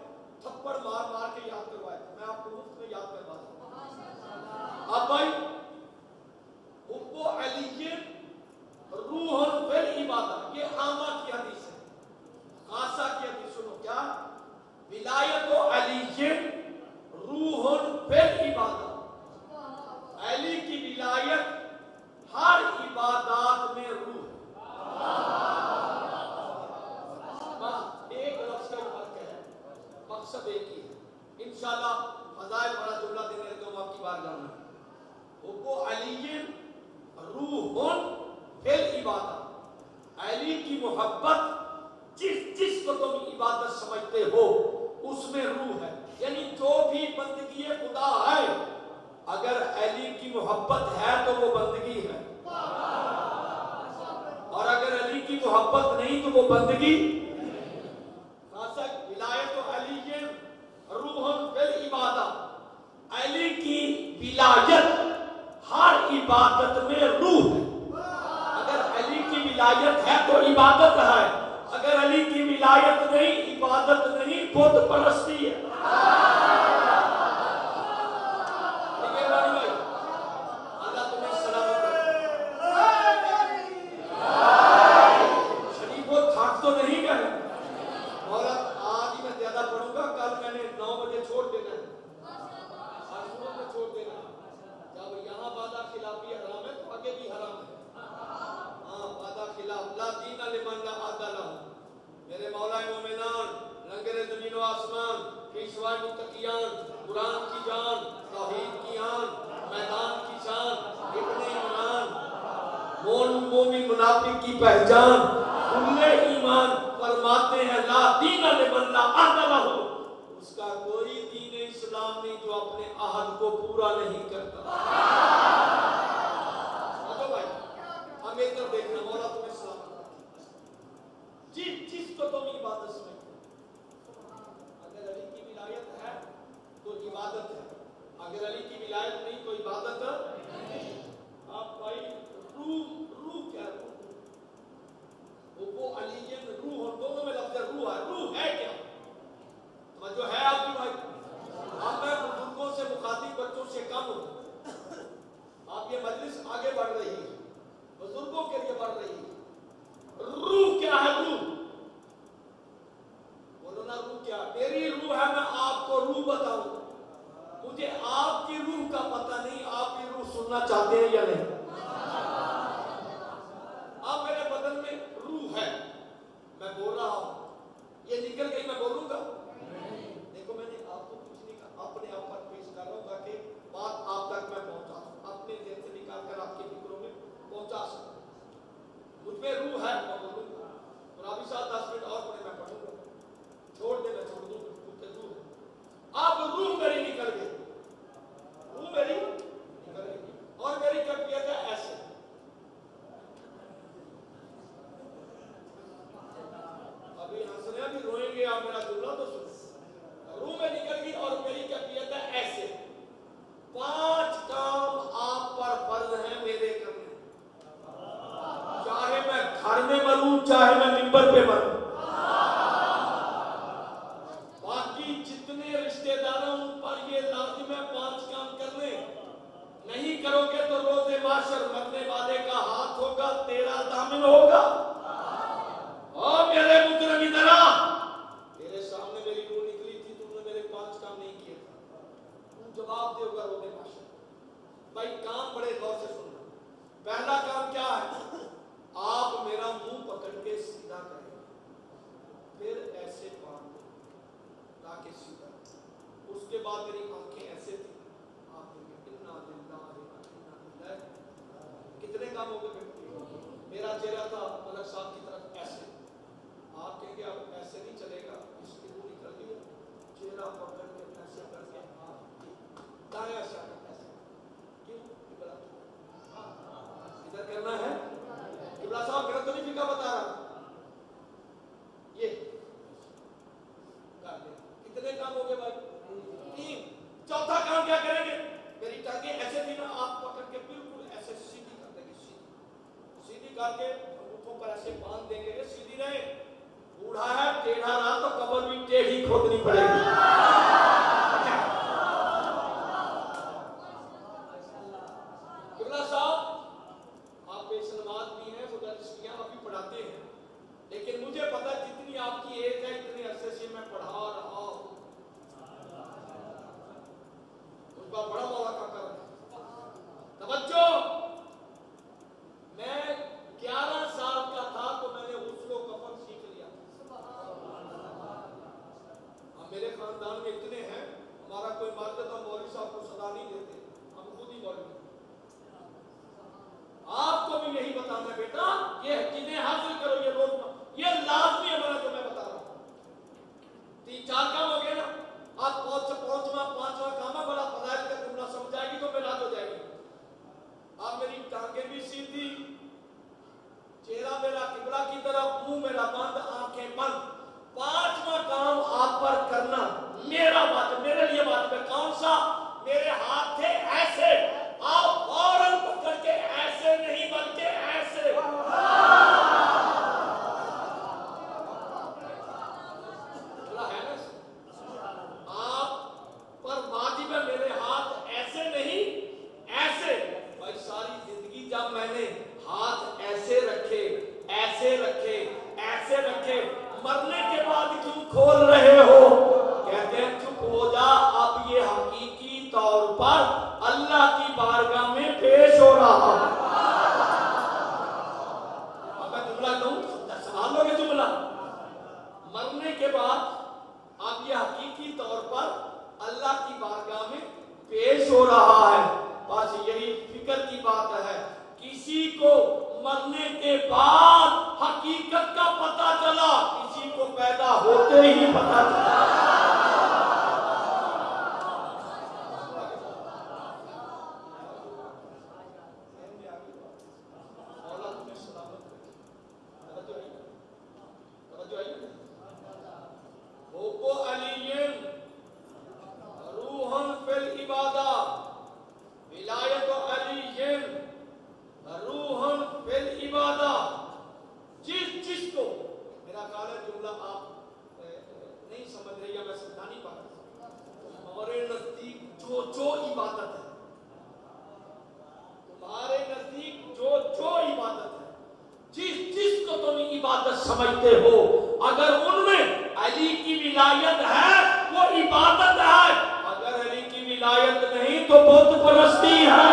थप्पड़ मार मार के याद करवाया, मैं आपको मुफ्त में याद करवा दूं। अब भाई हुब्बु अलिय्यिन रूहुन फिल इबादत, ये आमा की हदीस है। खासा की हदीस सुनो, क्या? विलायत अलिय्यिन रूहुन फिल इबादत, अली की विलायत हर इबादत में रूह। बस एक लफ्ज का फर्क है, मकसद एक ही है। इंशाल्लाह फजाइल बड़ा जुमला देने लगे हूं आपकी बात जानना। हुब्बु अलिय्यिन रूहुन फिल इबादत, अली की मोहब्बत जिस को तुम इबादत समझते हो उसमें रूह है। यानी जो भी बंदगी खुदा है, अगर अली की मोहब्बत है तो वो बंदगी है, और अगर अली की मोहब्बत नहीं तो वो बंदगी। विलायत अलिय्यिन रूहुन फिल इबादत, अली की विलायत हर इबादत में रूह है। अगर अली की विलायत है तो इबादत है, अगर अली की विलायत नहीं, इबादत नहीं, बुत परस्ती है। तो नहीं गए मौला, आज ही मैं ज्यादा पढ़ूंगा, कल मैंने 9 बजे छोड़ देना है, आज सुबह में छोड़ देना है। जब यहाँ वादा खिलाफी हराम है तो आगे भी हराम है। हाँ, वादा खिलाफ ला दीन लिमन ला आदा लहू। मेरे मौला मोमिनान, लंगरे ज़मीन व आसमान, पेशवा मुत्तकियान, कुरान की जान, तौहीद की आन, मैदान की शान, इब्ने इमरान, मोमिन मुनाफिक की पहचान, उनमें ईमान फरमाते हैं ला दीन लिमन ला अहद लहू, उसका कोई दीन इस्लाम नहीं जो अपने अहद को पूरा नहीं करता। भाई हम एक तरफ देखना, मौला तुम्हें सलाम। जिस को तुम इबादत समझते हो, अगर अली की आयत नहीं, कोई इबादत नहीं। आप भाई रूह क्या है? वो अलीयन रूह, और दोनों में लफ्ज़ रूह है। रूह है क्या? जो है आपकी भाई, अब मैं बुजुर्गों से मुखातिब, बच्चों से कम हूं। आप ये मजलिस आगे बढ़ रही है, बुजुर्गों के लिए बढ़ रही है। रूह क्या है? रूह बोलो ना, रूह क्या? मेरी रूह है, मैं आपको रूह बताऊं। मुझे आपकी रूह का पता नहीं, आपकी रूह सुनना चाहते हैं या नहीं? अब मेरे बदन में रूह है, मैं बोल रहा हूं, ये निकल गई, मैं बोलूंगा? देखो मैंने आपको कुछ नहीं कहा, अपने आप पर पेश कर रहा हूं ताकि बात आप तक मैं पहुंचा सकूं, अपने दिल से निकाल कर आपके फिक्रों में पहुंचा सकूं। मुझ में रूह है, मैं बोलूंगा। और अभी साथ 10 मिनट और पढ़े, मैं पढ़ूंगा। छोड़ दे, मैं छोड़ दूंगा, क्योंकि रूह है। अब रूह मेरी निकल गई, रूह मेरी निकल गई, और मेरी कैफियत है ऐसे। अभी हंस रहे, अभी रोएंगे आप, मेरा जुमला तो सुनो। रूह में निकल गई और मेरी कैफियत है ऐसे। 5 काम आप पर फर्ज है मेरे करने, चाहे मैं घर में मरूं, चाहे मैं मिंबर पे मरूं। बाकी जितने रिश्तेदारों पर ये लाजिम है 5 काम करने, नहीं करोगे तो रोज़े माशर मरने वाले का हाथ होगा, तेरा दामन होगा। और मेरे मुकरम इधर आ, तेरे सामने मेरी रूह निकली थी, तुमने मेरे 5 काम नहीं किए थे, तू जवाब देगा रोज़े माशर। भाई काम बड़े गौर से सुनना। पहला काम क्या है? आप मेरा मुंह पकड़ के सीधा करें, फिर ऐसे बांध दो ताकि सीधा। उसके बाद मेरी आंखें ऐसे थी, आप इन्ना लिल्लाहि व इन्ना इलैहि। कितने काम हो गए? मेरा चेहरा था मलक साहब की तरफ ऐसे, आप कहेंगे अब ऐसे नहीं चलेगा, इसकी रूह निकल गई। चेहरा पकड़ के ऐसे करके आप दाया शायद ऐसे, क्यों? इधर करना है। इब्रा साहब गलत तो नहीं फिका बता रहा, ये कर दे। कितने काम हो गए भाई? 3। चौथा काम क्या करेंगे? मेरी टांगे ऐसे थी ना, आप पकड़ के बिल्कुल ऐसे सीधी कर देंगे, सीधी करके अंगूठों पर ऐसे बांध देंगे, ये सीधी रहे। बूढ़ा है, टेढ़ा रहा तो कब्र भी टेढ़ी खोदनी पड़ेगी। इब्रा साहब आप बेशनमाज भी हैं, मुदर्रिसियां अभी पढ़ाते हैं, लेकिन मुझे पता जितनी आपकी एज है इतने अरसे से मैं पढ़ा रहा हूं। उस पर बड़ा मौला का कर तवज्जो। मैं 11 साल का था तो मैंने गुस्लो कफन सीख लिया। अब मेरे खानदान में इतने हैं, हमारा कोई मर्द तो मौलवी साहब को सदा नहीं देते, हम खुद ही मौलवी। आपको भी यही बताना बेटा, ये चीजें हासिल करो, ये रोज ये लाजमी है मेरा जो मैं बता रहा हूं। 3-4 काम हो गए ना, आप 5वां काम है, बड़ा फजाइल का जुमला समझ आएगी तो फिर याद हो जाएगी। आप मेरी टांगे भी सीधी, चेहरा मेरा किबला की तरफ, मुंह मेरा बंद, आंखें बंद। 5वां काम आप पर करना मेरा बात, मेरे लिए बात है। कौन सा? मेरे हाथ थे ऐसे, आप फौरन पकड़ के ऐसे नहीं बल्कि ऐसे। बोला है ना, आप पर वाजिब है मेरे हाथ ऐसे नहीं ऐसे। भाई सारी जिंदगी जब मैंने हाथ ऐसे रखे, ऐसे रखे, ऐसे रखे, मरने के बाद क्यों खोल रहे हो? कहते हैं चुप हो जा, अब ये हकीकी तौर पर अल्लाह की बारगाह में पेश हो रहा। अब मैं जुमला दूं, सवाल लोगे जुमला। मरने के बाद अब ये हकीकी तौर पर अल्लाह की बारगाह में पेश हो रहा है। बस यही फिक्र की बात है। किसी को मरने के बाद हकीकत का पता चला, किसी को पैदा होते ही पता चला। इबादत है, अगर अली की विलायत नहीं तो बुत परस्ती है।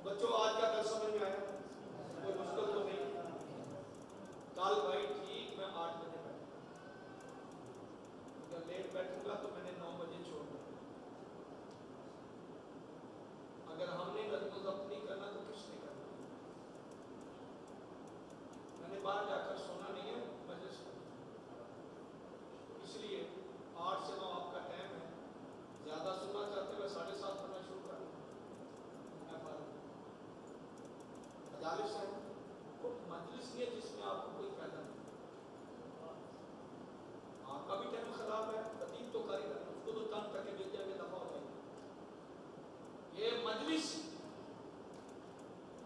बच्चों आज का दर्स समझ में आया? कोई मुश्किल तो नहीं? कल भाई ठीक मैं 8 बजे बैठा, अगर लेट बैठूंगा तो मैंने 9 बजे छोड़ना। अगर हमने नज़्म ज़ब्त नहीं करना तो किसने करना? मैंने बाहर जाकर सोना नहीं है मजलिस में, इसलिए 8 से 9 आपका टाइम है। ज्यादा सुनना चाहते हुए 7:30 पढ़ना शुरू कर मजालिस है, वो मजलिस नहीं है जिसमें आपको कोई फायदा नहीं। आपका भी टाइम खराब है, खतीब तो करेगा, उसको तो तंग करके भेज जाएंगे, दफा हो जाएगी। ये मजलिस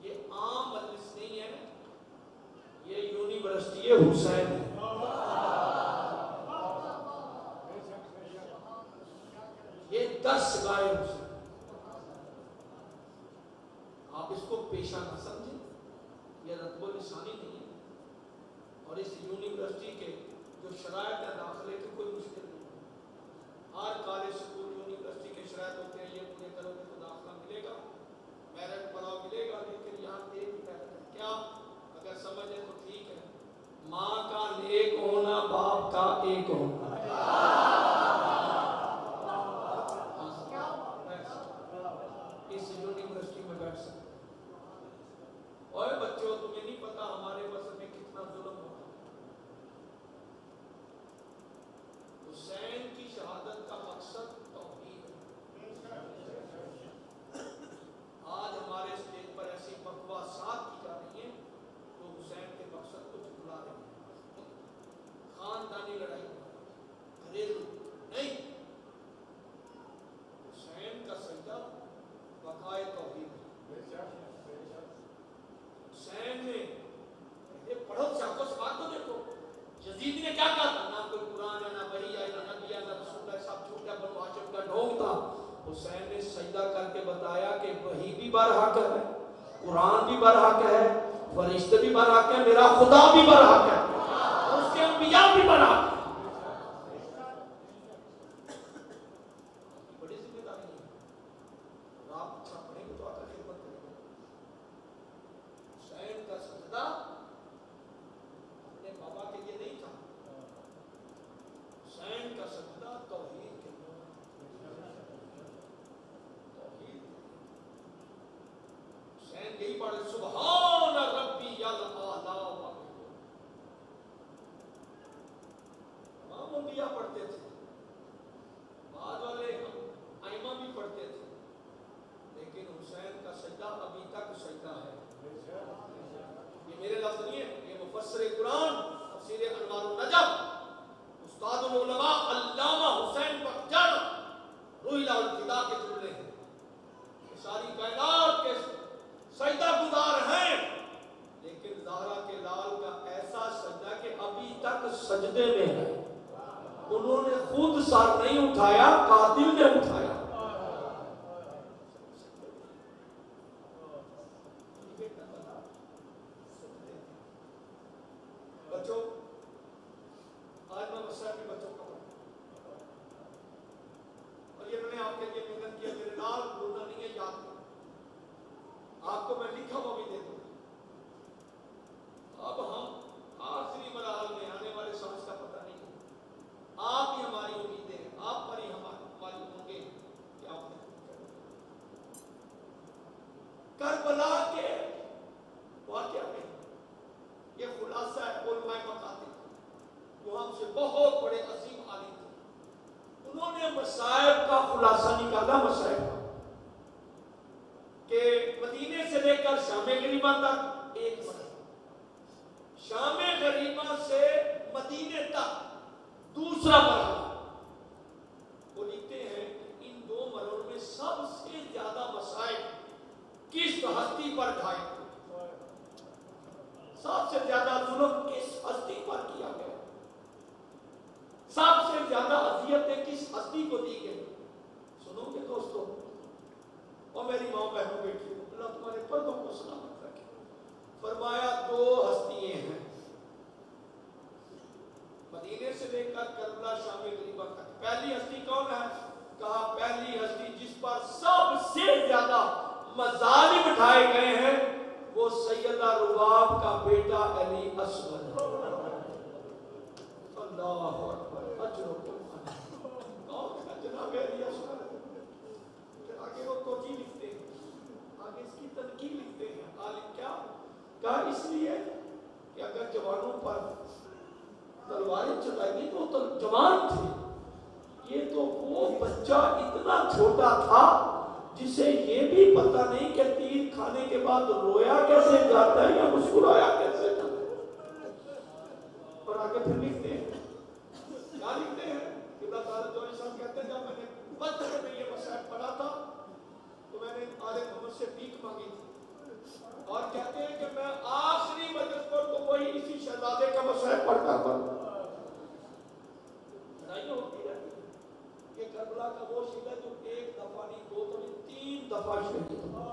ये आम मजलिस नहीं है, ये यूनिवर्सिटी हुसैन है। ये 10 गाय हुसैन, आप इसको पेशा न समझें, ये रत्बो निशानी नहीं है। और इस यूनिवर्सिटी के जो शराइत है दाखिले की कोई मुश्किल नहीं है। हर कॉलेज स्कूल यूनिवर्सिटी के शराइत होते हैं, ये पूरे करोगे तो दाखिला मिलेगा, मेरिट पड़ाव मिलेगा। लेकिन यहाँ एक ही मेरिट है, क्या? अगर समझे तो ठीक है, माँ का नेक होना, बाप का एक होना। इस यूनिवर्सिटी में बैठ सकते। और बच्चों तुम्हें नहीं पता हमारे मज़हब में कितना जुल्म होता है। हुसैन की शहादत का मकसद तौहीद है। आज हमारे स्टेज पर ऐसी बकवासात की जा रही है तो हुसैन के मकसद को झुठला रही है। खानदानी लड़ाई, घरेलू नहीं, हुसैन का सजदा बकाए तौहीद है। हुसैन ने ये पढ़ो, चाको से बात तो देखो, यजीद ने क्या कहा था? ना कोई कुरान है, ना वही है, ना नबी है, ना रसूल है, सब झूठ है, बनु हाशिम का ढोंग था। हुसैन ने सजदा करके बताया कि वही भी बरहक है, कुरान भी बरहक है, फरिश्ते भी बरहक है, मेरा खुदा भी बरहक है, और उसके अंबिया भी बरहक है। बड़ी जिम्मेदारी है, आप अच्छा पढ़ेंगे तो आकर खिदमत करेंगे। हुसैन का सजदा अपने बाबा के लिए नहीं था, हुसैन का सजदा तौहीद के लिए। हुसैन यही पढ़े, सुभान रब्बी यल आला। तमाम अंबिया पढ़ते थे, बाद वाले आइमा भी पढ़ते थे, लेकिन हुसैन का सजदा अभी तक सजदा है। ये मेरे लफ्ज नहीं है, ये मुफस्सिर कुरान तफसीर अनवारुन नजम उस्तादुल उलमा अल्लामा हुसैन बख्तियार रूहिल फिदा के जुमले हैं। ये सारी कायनात के सजदा गुजार हैं, लेकिन ज़हरा के लाल का ऐसा सजदा कि अभी तक सजदे में है। उन्होंने खुद सर नहीं उठाया, कातिल ने उठाया। बच्चों, आज मैं मसला के बच्चों का और ये मैंने आपके लिए मेहनत किया, मेरे नाल बोलना नहीं है, याद करो। आपको मैं लिखा हुआ भी दे दूंगा। अब हम आखिरी मरहल में आने वाले समझ का पता नहीं है, आप ही हमारी उम्मीदें हैं, आप पर ही हमारी होंगे कि आप करबला के वाक़या में ये खुलासा है उलमाए मकातिब, जो हमसे बहुत बड़े अजीम आलिम थे। उन्होंने मसाइब का खुलासा निकाला, मसाइब का कि मदीने से लेकर शाम गरीबा तक एक मरहला, शाम गरीबा से मदीने तक دوسرا مرحلہ وہ لکھتے ہیں کہ ان دو مرحلوں میں سب سے زیادہ مسائل کس ہستی پر ڈھائے، سب سے زیادہ ظلم کس ہستی پر کیا گیا، سب سے زیادہ اذیتیں کس ہستی کو دی گئی؟ سنو گے دوستو اور میری ماں بہنوں بیٹی، اللہ تمہارے پردوں کو سلامت رکھے۔ فرمایا دو ہستیاں ہیں مدینے سے لے کر کربلا شام غریبہ تک۔ پہلی ہستی کون ہے؟ کہا پہلی ہستی جس پر سب سے زیادہ مظالم اٹھائے گئے ہیں وہ سیدہ رباب کا بیٹا علی اصغر ہے۔ اللہ اکبر، اجر کون ہے جناب علی اصغر؟ پھر آگے وہ توجیہ لکھتے ہیں، آگے اس کی تنقید لکھتے ہیں عالم کیا کہا، اس لیے کہ اگر جوانوں پر تلواریں چلائی گئی تو جوان تھے، یہ تو وہ بچہ اتنا چھوٹا تھا جسے یہ بھی پتہ نہیں کہ تیر کھانے کے بعد رویا کیسے جاتا ہے یا مسکرایا کیسے جاتا ہے۔ اور آگے پھر لکھتے ہیں، کیا لکھتے ہیں کہ اللہ تعالیٰ جو صاحب کہتے ہیں جب میں نے بچپن میں یہ مسائل پڑھا تھا تو میں نے آل محمد سے بھیک مانگی تھی، اور کہتے ہیں کہ میں آخری مجلس پر تو وہی اسی شہزادے کا مسائل پڑھتا تھا۔ لڑائی ہوتی رہتی ہے، یہ کربلا کا وہ شہید ہے جو ایک دفعہ نہیں دو تو نہیں تین دفعہ شہید ہوا،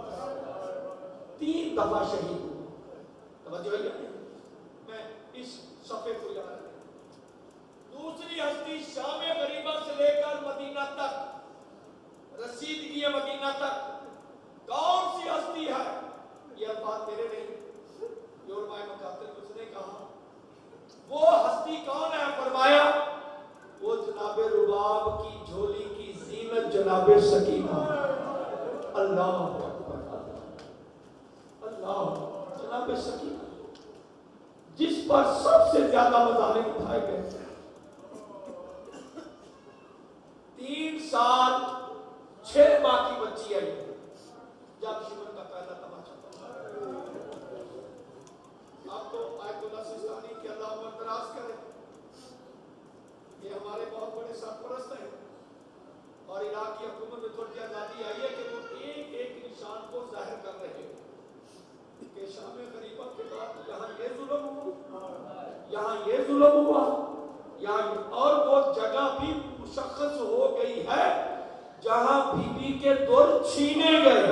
تین دفعہ شہید ہوا۔ توجہ ہے، میں اس صفحے کو یاد رکھیں۔ دوسری ہستی شام غریبہ سے لے کر مدینہ تک، رسیدگی مدینہ تک کون سی ہستی ہے؟ یہ الفاظ میرے نہیں، یہ علماء مکاتب اس نے کہا۔ وہ ہستی کون ہے؟ فرمایا وہ جناب رباب کی جھولی کی زینت جناب سکینہ۔ اللہ اکبر، اللہ، جناب سکینہ جس پر سب سے زیادہ مظالم اٹھائے گئے۔ 3 سال 6 ماہ کی بچی آئی جب شمن کا پہلا تماچا تھا۔ آپ تو آیت اللہ سستانی کہ اللہ عمر دراز کرے، یہ ہمارے بہت بڑے سرپرست ہیں، اور عراق کی حکومت میں تھوڑی آزادی آئی ہے کہ وہ ایک ایک نشان کو ظاہر کر رہے ہیں کہ شام غریبہ کے بعد یہاں یہ ظلم ہوا، یہاں یہ ظلم ہوا، یہاں، اور وہ جگہ بھی مشخص ہو گئی ہے جہاں بی بی کے در چھینے گئے۔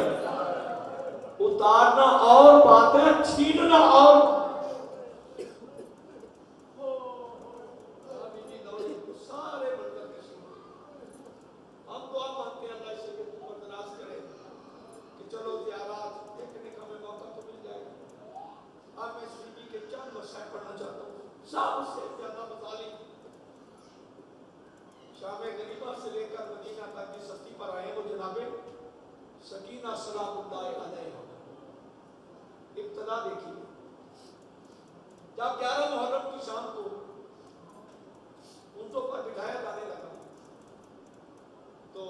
اتارنا اور بات ہے، چھیننا اور۔ چلو زیارات دیکھنے کا میں موقع تو مل جائے گا۔ اب میں اس بی کے چند مسائل پڑھنا چاہتا ہوں۔ سب سے زیادہ مظالم شام غریبہ سے لے کر مدینہ تک جس ہستی پر آئے وہ جناب سکینہ سلام اللہ علیہا۔ ابتدا دیکھیے، جب 11 محرم کی شام کو اونٹوں پر بٹھایا جانے لگا تو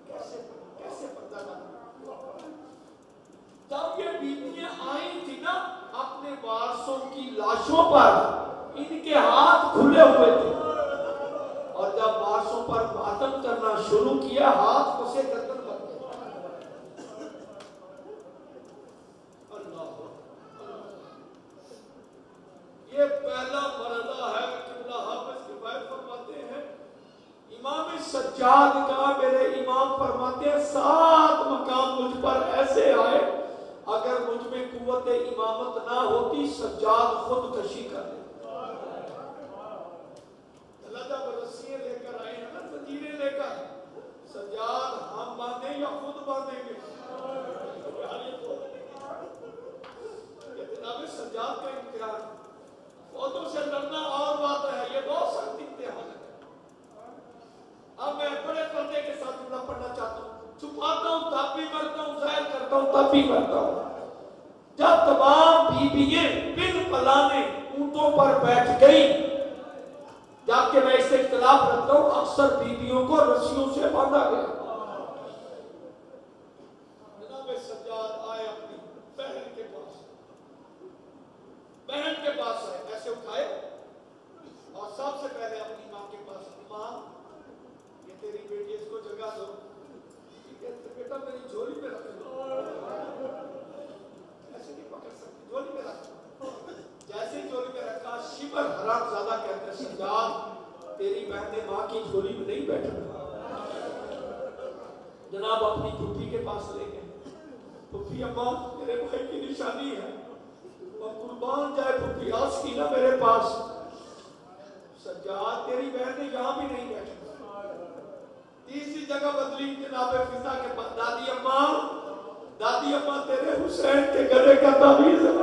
کیسے پردہ ڈالا؟ جب یہ بیویاں آئی تھی نا اپنے وارثوں کی لاشوں پر، ان کے ہاتھ کھلے ہوئے تھے، اور جب وارثوں پر ماتم کرنا شروع کیا ہاتھ پسے گردن بن گئے۔ اللہ، یہ پہلا مرحلہ ہے۔ قبلہ حافظ کفایت فرماتے ہیں، امام سجاد کا میرے امام فرماتے ہیں 7 مقام مجھ پر ایسے آئے اگر مجھ میں قوت امامت نہ ہوتی سجاد خود کشی کر لیتا۔ اللہ جب رسیاں لے کر آئے ہیں نا، زنجیریں لے کر، سجاد ہم باندھیں یا خود باندھیں گے؟ جناب سجاد کا امتحان، فوتوں سے لڑنا اور بات ہے، یہ بہت سخت امتحان ہے۔ اب میں بڑے پردے کے ساتھ جملہ پڑھنا چاہتا ہوں، چھپاتا ہوں تب بھی کرتا ہوں، ظاہر کرتا ہوں تب بھی کرتا ہوں۔ جب تمام بیویاں بن پلانے اونٹوں پر بیٹھ گئی، جبکہ میں اس سے اختلاف رکھتا ہوں، اکثر بیویوں کو رسیوں سے باندھا گیا۔ جناب سجاد آئے اپنی بہن کے پاس، بہن کے उठाए और सबसे पहले अपनी माँ के पास, माँ ये तेरी बेटी, इसको जगा दो। ठीक है तो बेटा मेरी झोली में रख लो, ऐसे नहीं पकड़ सकती, झोली में रख लो। जैसे झोली में रखा, शिमर हरामजादा कहते हैं सज्जाद तेरी बहन ने माँ की झोली में नहीं बैठा। जनाब अपनी फूफी के पास ले गए, फूफी अम्मा मेरे भाई की निशानी है, और कुर्बान जाए फूफी आज की ना मेरे पास। सज्जाद तेरी बहन ने यहाँ भी नहीं बैठा। तीसरी जगह बदली जनाब फिजा के पास, दादी अम्मा तेरे हुसैन के गले का ताबीज़ है,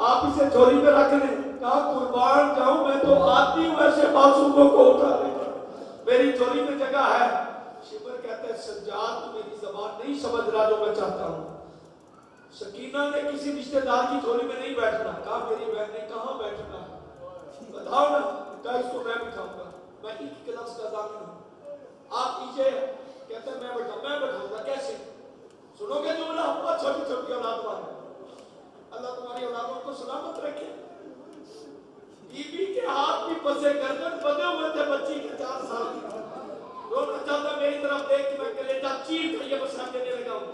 आप इसे झोली में रख लें। कहा कुर्बान जाऊं मैं तो आती हूँ ऐसे मासूमों को उठा ले, मेरी झोली में जगह है। शिमर कहते हैं सज्जाद तू मेरी ज़बान नहीं समझ रहा जो मैं चाहता हूँ। सकीना ने किसी रिश्तेदार की झोली में नहीं बैठना। कहा मेरी बहन ने कहाँ बैठना है बताओ ना। कहा इसको मैं बिठाऊंगा, मैं एक क्लास का दामिन हूँ, आप नीचे। कहते हैं मैं बैठाऊंगा। कैसे सुनोगे जुमला? बहुत छोटी छोटी औलाद वाले, अल्लाह तुम्हारी औलादों को सलामत रखे। बीबी के हाथ भी फंसे, गर्दन बंधे हुए थे बच्ची के 4 साल की, रोना चाहता मेरी तरफ देख के मैं कलेजा चीर कर ये बसा देने लगा हूँ।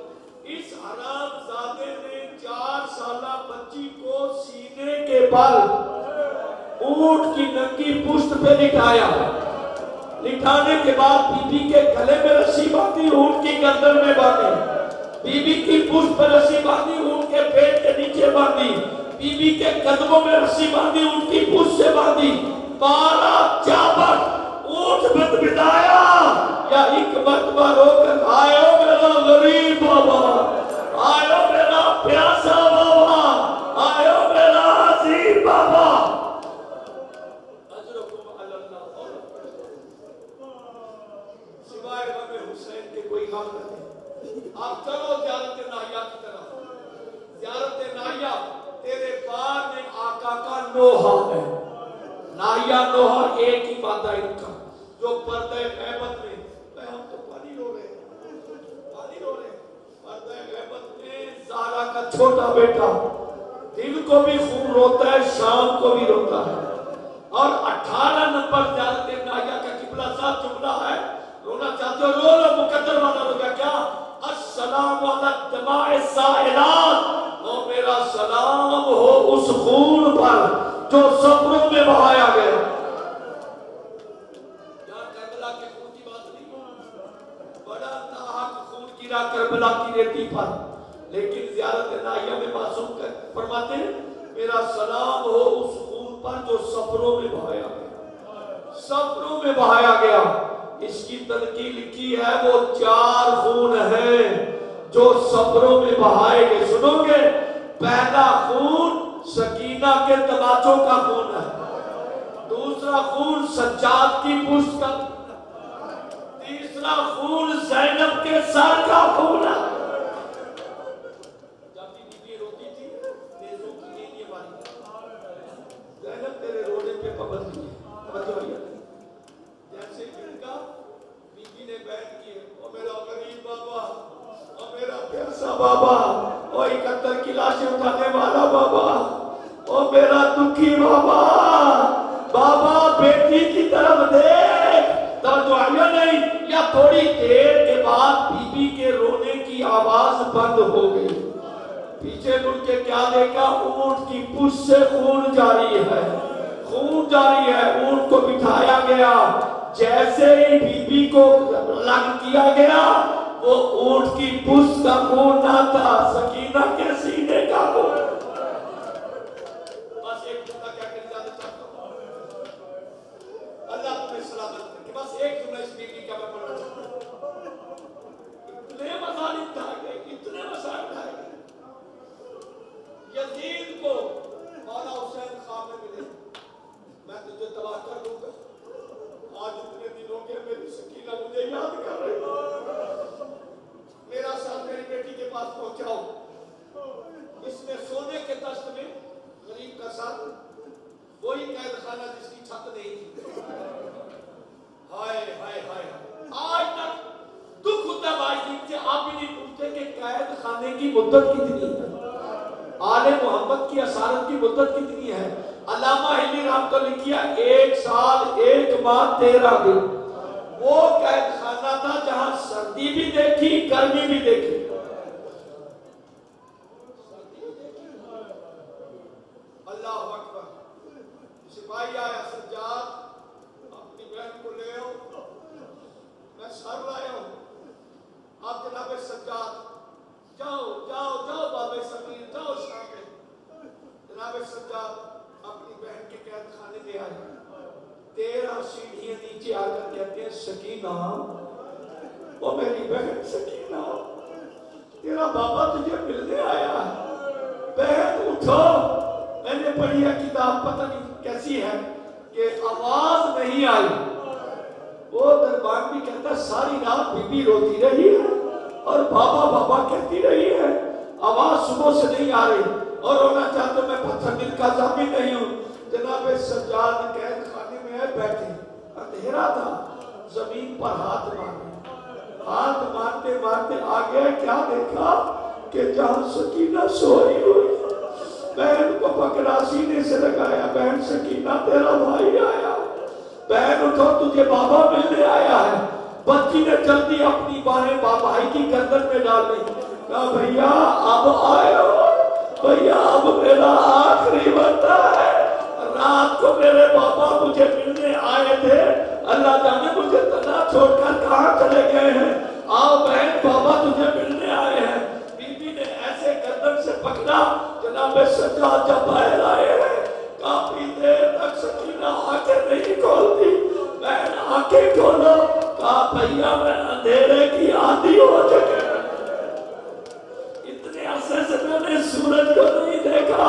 इस हरामजादे ने 4 साला बच्ची को सीने के बल ऊंट की नंगी पुश्त पे लिटाया। लिटाने के बाद बीबी के गले में रस्सी बांधी, ऊंट की गर्दन में बांधी, बीबी की पुश्त पर रस्सी बांधी, ऊंट के पेट के नीचे बांधी, बीबी के कदमों में रस्सी बांधी, ऊंट की पुश्त से बांधी, 12 चाबक ऊंट बिदाया। या एक मरतबा रोकर आयो मेरा गरीब बाबा, आयो मेरा प्यासा बाबा, आयो मेरा अजीब बाबा। सिवाय गम हुसैन के कोई गम नहीं। आप चलो ज़ियारत नाहिया की तरफ। ज़ियारत नाहिया तेरे पार में आका का नोहा है। नाहिया नोहा एक ही बात है इनका, जो पर्दे गैबत में, हम तो पानी रो रहे हैं, पर्दे गैबत में ज़ारा का छोटा बेटा दिन को भी खून रोता है, शाम को भी रोता है। और 18 नंबर ज़ियारत नाहिया का किबला साहब जुमला है, रोना चाहते हो रो लो, मुकद्दर वाला रो गया क्या? अस्सलामु अला दमाए साइलात, और मेरा सलाम हो उस खून पर जो सब्रों में बहाया गया। करबला की रेती पर, लेकिन ज़ियारत नाहिया में मासूम फरमाते हैं मेरा सलाम हो उस खून पर जो सफरों में बहाया गया, सफरों में बहाया गया। इसकी तनकी लिखी है वो 4 खून हैं जो सफरों में बहाए गए। सुनोगे, पहला खून सकीना के तमाचों का खून है, दूसरा खून सज्जाद की पुश्त का, तीसरा खून ज़ैनब के सर का खून है। जब बीबी रोती थी नेज़ों की नींद ये मारी, ज़ैनब तेरे रोने पे पाबंदी है। जैसे इनका बीबी ने बैठ की, ओ मेरा गरीब बाबा, ओ मेरा प्यासा बाबा, ओ 71 की लाशें उठाने वाला बाबा, ओ मेरा दुखी बाबा, बाबा बेटी की तरफ देख। तो आया नहीं, या थोड़ी देर के बाद बीबी के रोने की आवाज बंद हो गई। पीछे मुड़ के क्या देखा? ऊंट की पुश्त से खून जारी है, खून जारी है। ऊंट को बिठाया गया, जैसे ही बीबी को लग किया गया, वो ऊंट की पुश्त का खून ना था, सकीना के सीने का खून। बस एक जुमला क्या कर जाना चाहता हूं, अल्लाह तुम्हें सलामत रखे। बस एक जुमला इस बीबी का मैं पढ़ना चाहता हूं। इतने मसाइल उठाए गए, इतने मसाइल उठाए गए। यजीद को मौला हुसैन ख्वाब में मिले, मैं तुझे तबाह कर दूंगा। आज इतने दिन हो गए मेरी सकीना मुझे याद कर रही है, मेरा साथ मेरी बेटी के पास पहुंचाओ। इसमें सोने के तख्त में गरीब का साथ, वही कैद खाना जिसकी छत नहीं थी। हाय हाय हाय, आज तक दुख होता भाई से आप भी नहीं पूछते कि कैद खाने की मुद्दत कितनी है। آل محمد کی اسارت کی مدت کتنی ہے؟ علامہ ہلی رام کو لکھیا 1 سال 1 ماہ 13 دن. وہ قید خانہ تھا جہاں سردی بھی دیکھی گرمی بھی دیکھی. اللہ اکبر. سپاہی آیا سجاد اپنی بہن کو لے آؤ، میں سر لایا ہوں. آپ جناب سجاد جاؤ جاؤ جاؤ بابے سمیر جاؤ شامل. جناب سجاد اپنی بہن کے قید خانے میں آئے. 13 سیڑھیاں نیچے آ کر کہتے ہیں سکینہ، وہ میری بہن سکینہ، تیرا بابا تجھے ملنے آیا ہے. بہن اٹھو. میں نے پڑھی ہے کتاب، پتہ نہیں کیسی ہے، کہ آواز نہیں آئی. وہ دربان بھی کہتا ساری رات بی بی روتی رہی ہے اور بابا بابا کہتی رہی ہے، آواز صبح سے نہیں آ رہی، اور رونا چاہتا میں پتھر دل کا ضابط نہیں ہوں. جناب سجاد قید خانے میں ہے بیٹھے، اندھیرا تھا، زمین پر ہاتھ مارے، ہاتھ مارتے مارتے آگے کیا دیکھا کہ جہاں سکینہ سوئی ہوئی. بہن کو پکڑا، سینے سے لگایا، بہن سکینہ تیرا بھائی آیا. بہن اٹھو تجھے بابا ملنے آیا ہے. بچی نے جلدی اپنی باہیں بھائی کی گردن میں ڈال لی. کہا بھیا اب آئے ہو، بھیا اب میرا آخری وقت ہے. رات کو میرے بابا مجھے ملنے آئے تھے، اللہ جانے مجھے تنہا چھوڑ کر کہاں چلے گئے ہیں. آؤ بہن بابا تجھے ملنے آئے ہیں. بی بی نے ایسے گردن سے پکڑا. جناب سجاد جب باہر آئے ہیں کافی دیر تک سکینہ آنکھیں نہیں کھولتی. بہن آنکھیں کھولو. کہا بھیا میں اندھیرے کی عادی ہو چکے، اتنے عرصے سے میں نے سورج کو نہیں دیکھا،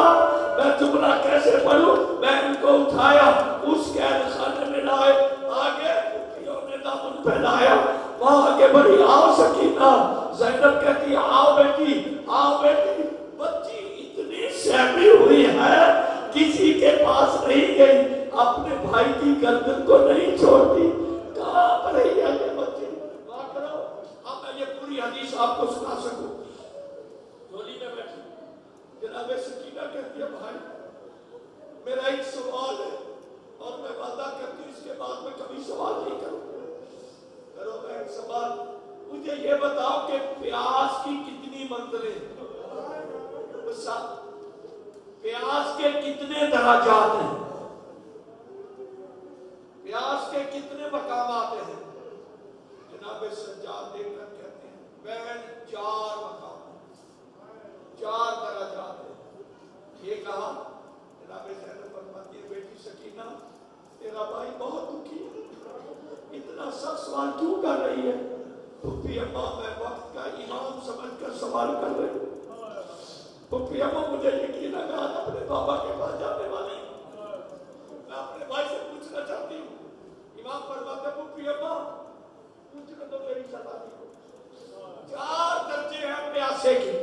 میں جملہ کیسے پڑھوں. بہن کو اٹھایا، اس قید خانے میں لائے، آگے پھوپھیوں نے دامن پھیلایا، وہاں آگے بڑھی. آؤ سکینہ. زینب کہتی آؤ بیٹی آؤ بیٹی. بچی اتنی سہمی ہوئی ہے، کسی کے پاس نہیں گئی، اپنے بھائی کی گردن کو نہیں چھوڑتی. کہاں پر رہی ہے یہ بچی؟ دعا کرو اب میں یہ پوری حدیث آپ کو سنا سکوں. جھولی میں بیٹھی جناب سکینہ کہتی ہے بھائی میرا ایک سوال ہے اور میں وعدہ کرتی ہوں اس کے بعد میں کبھی سوال نہیں کروں. کرو میں ایک سوال، مجھے یہ بتاؤ کہ پیاس کی کتنی منزلیں، پیاس کے کتنے درجات ہیں، پیاس کے کتنے مقامات ہیں؟ جناب سجاد دیکھ کر کہتے ہیں بہن 4 مقامات، 4 درجات ہیں. یہ کہا جناب زینب فرماتی ہے بیٹی سکینہ تیرا بھائی بہت دکھی ہے، اتنا سخت سوال کیوں کر رہی ہے؟ پھوپھی اماں میں وقت کا امام سمجھ کر سوال کر رہی ہوں. پھوپھی اماں مجھے یقین ہے میں آج اپنے بابا کے پاس جانے والی ہوں، میں اپنے بھائی سے پوچھنا چاہتی ہوں. امام فرماتے ہیں پھوپھی اماں پوچھنا تو میری شہزادی کو. 4 درجے ہیں پیاسے کی،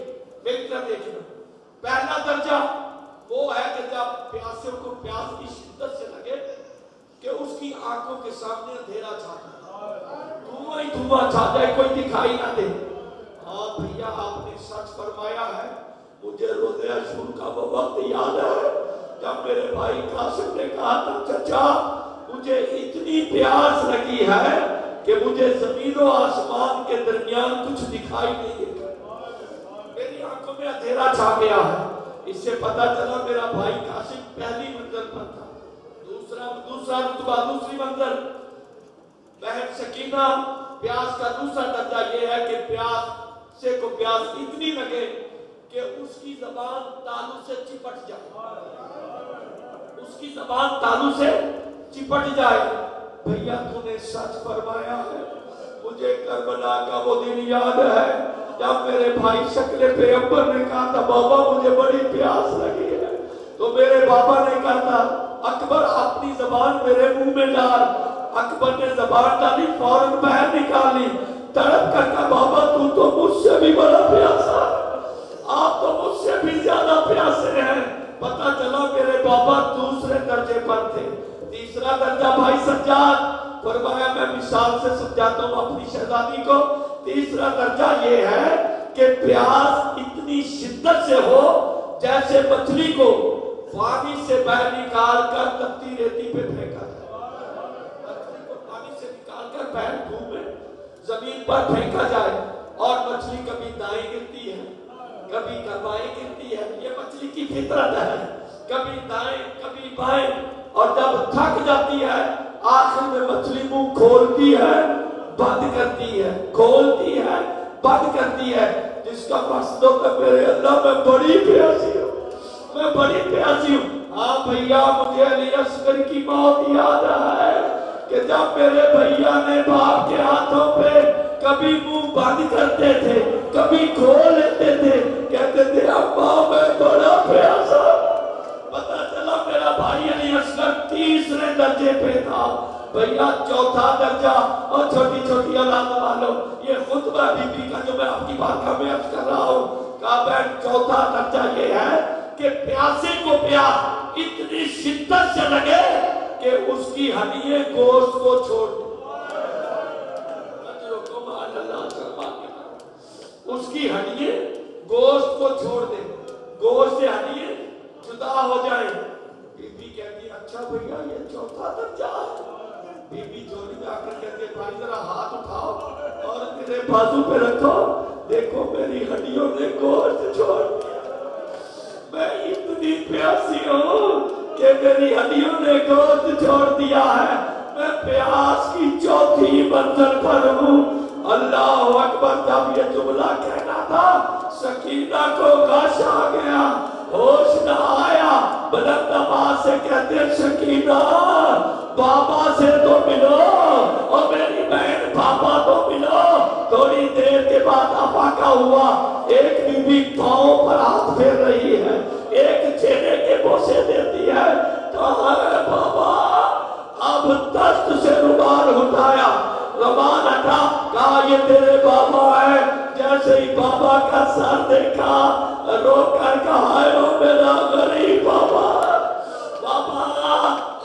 میری طرح دیکھنا. پہلا درجہ وہ ہے کہ جب پیاسے کو پیاس کی شدت سے لگے کہ اس کی آنکھوں کے سامنے اندھیرا چھا جائے، دھواں ہی دھواں چھا جائے، کوئی دکھائی نہ دے. ہاں بھیا آپ نے سچ فرمایا ہے. مجھے روزے عاشور کا وہ وقت یاد ہے جب میرے بھائی قاسم نے کہا تھا چچا مجھے اتنی پیاس لگی ہے کہ مجھے زمین و آسمان کے درمیان کچھ دکھائی نہیں دیتا، میری آنکھوں میں اندھیرا چھا گیا ہے. اس سے پتا چلا میرا بھائی قاسم پہلی منزل پر تھا. دوسرا رتبہ، دوسری منزل. بہن سکینہ پیاس کا دوسرا درجہ یہ ہے کہ پیاس سے کو پیاس اتنی لگے کہ اس کی زبان تالو سے چپٹ جائے، اس کی زبان تالو سے چپٹ جائے. بھیا تو نے سچ فرمایا ہے. مجھے کربلا کا وہ دن یاد ہے جب میرے بھائی شکل پیغمبر نے کہا تھا بابا مجھے بڑی پیاس لگی ہے، تو میرے بابا نے کہا تھا اکبر اپنی زبان میرے منہ میں ڈال. اکبر نے زبان ڈالی، فوراً باہر نکالی، تڑپ کر کہا بابا تو مجھ سے بھی بڑا پیاسا، آپ تو مجھ سے بھی زیادہ پیاسے ہیں. پتا چلا میرے بابا دوسرے درجے پر تھے. تیسرا درجہ بھائی سجاد فرمایا میں مثال سے سمجھاتا ہوں اپنی شہزادی کو. تیسرا درجہ یہ ہے کہ پیاس اتنی شدت سے ہو जैसे मछली को पानी से बाहर निकाल कर तपती रेती पे फेंका जाए, मछली को पानी से निकाल कर बाहर धूप में जमीन पर फेंका जाए और मछली कभी दाएं गिरती है कभी बाएं गिरती है, ये मछली की फितरत है, कभी दाएं कभी बाएं, और जब थक जाती है आखिर में मछली मुंह खोलती है बंद करती है, खोलती है बंद करती है, जिसका मकसद होता है मेरे अल्लाह मैं बड़ी प्यासी हूँ, मैं बड़ी प्यासी हूँ। हाँ भैया, मुझे अली असगर की मौत याद है कि जब मेरे भैया ने बाप के हाथों पे कभी मुंह बंद करते थे कभी खोल लेते थे, कहते थे अम्मा मैं बड़ा प्यासा। पता चला मेरा भाई अली असगर तीसरे दर्जे पे था, भैया चौथा दर्जा, और छोटी छोटी औलाद वालों ये खुतबा बीबी का जो मैं आपकी बात का मैं अर्ज कर रहा हूँ, कहा बहन चौथा दर्जा ये है कि प्यासे को प्यास इतनी शिद्दत से लगे कि उसकी हड्डियां गोश्त को छोड़ दे, उसकी हड्डियां गोश्त को छोड़ दे, गोश्त से हड्डियां जुदा हो जाए। बीबी कहती अच्छा भैया ये चौथा दर्जा है। बीबी जोड़ी में आकर कहती भाई जरा हाथ उठाओ और मेरे बाजू पे रखो, देखो मेरी हड्डियों ने गोश्त छोड़ दिया, मैं इतनी प्यासी हूँ कि मेरी हड्डियों ने गोश्त छोड़ दिया है, मैं प्यास की चौथी मंजिल पर हूँ। अल्लाह अकबर। जब ये जुमला कहना था सकीना को गश आ गया, होश न आया, बुलंद आवाज से कहते सकीना बाबा से तो मिलो, और मेरी बहन पापा तो मिलो। थोड़ी देर के बाद अफाका हुआ, एक बीबी पांव पर हाथ फेर रही है, एक चेहरे के बोसे देती है, कहाँ है बाबा? अब दस्त से रुमाल उठाया, रुमाल हटा, कहा ये तेरे बाबा है। जैसे ही बाबा का सर देखा, रो कर कहा मेरा गरीब बाबा, बाबा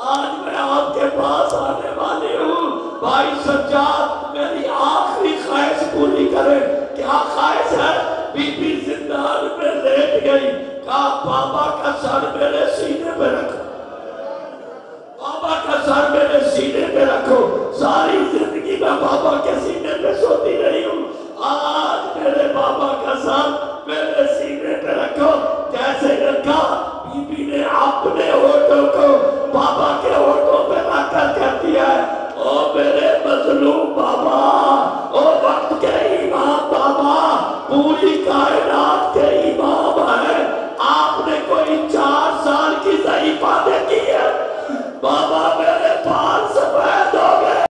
आज मैं आपके पास आने वाली हूँ, भाई सज्जाद मेरी आखिरी ख्वाहिश पूरी करे। क्या ख्वाहिश है? बीबी जिंदान में लेट गई, कहा बाबा का सर मेरे सीने पे रखो, बाबा का सर मेरे सीने पे रखो। सारी जिंदगी मैं बाबा के सीने पे सोती रही हूँ, आज मेरे बाबा का सर मेरे सीने पे रखो। कैसे रखा? बीबी ने अपने होठों को बाबा के होठों पे रखकर कहती है, ओ मेरे मजलूम बाबा, ओ वक्त के इमाम बाबा, पूरी कायनात के इमाम है, आपने कोई 4 साल की ज़ईफ़ा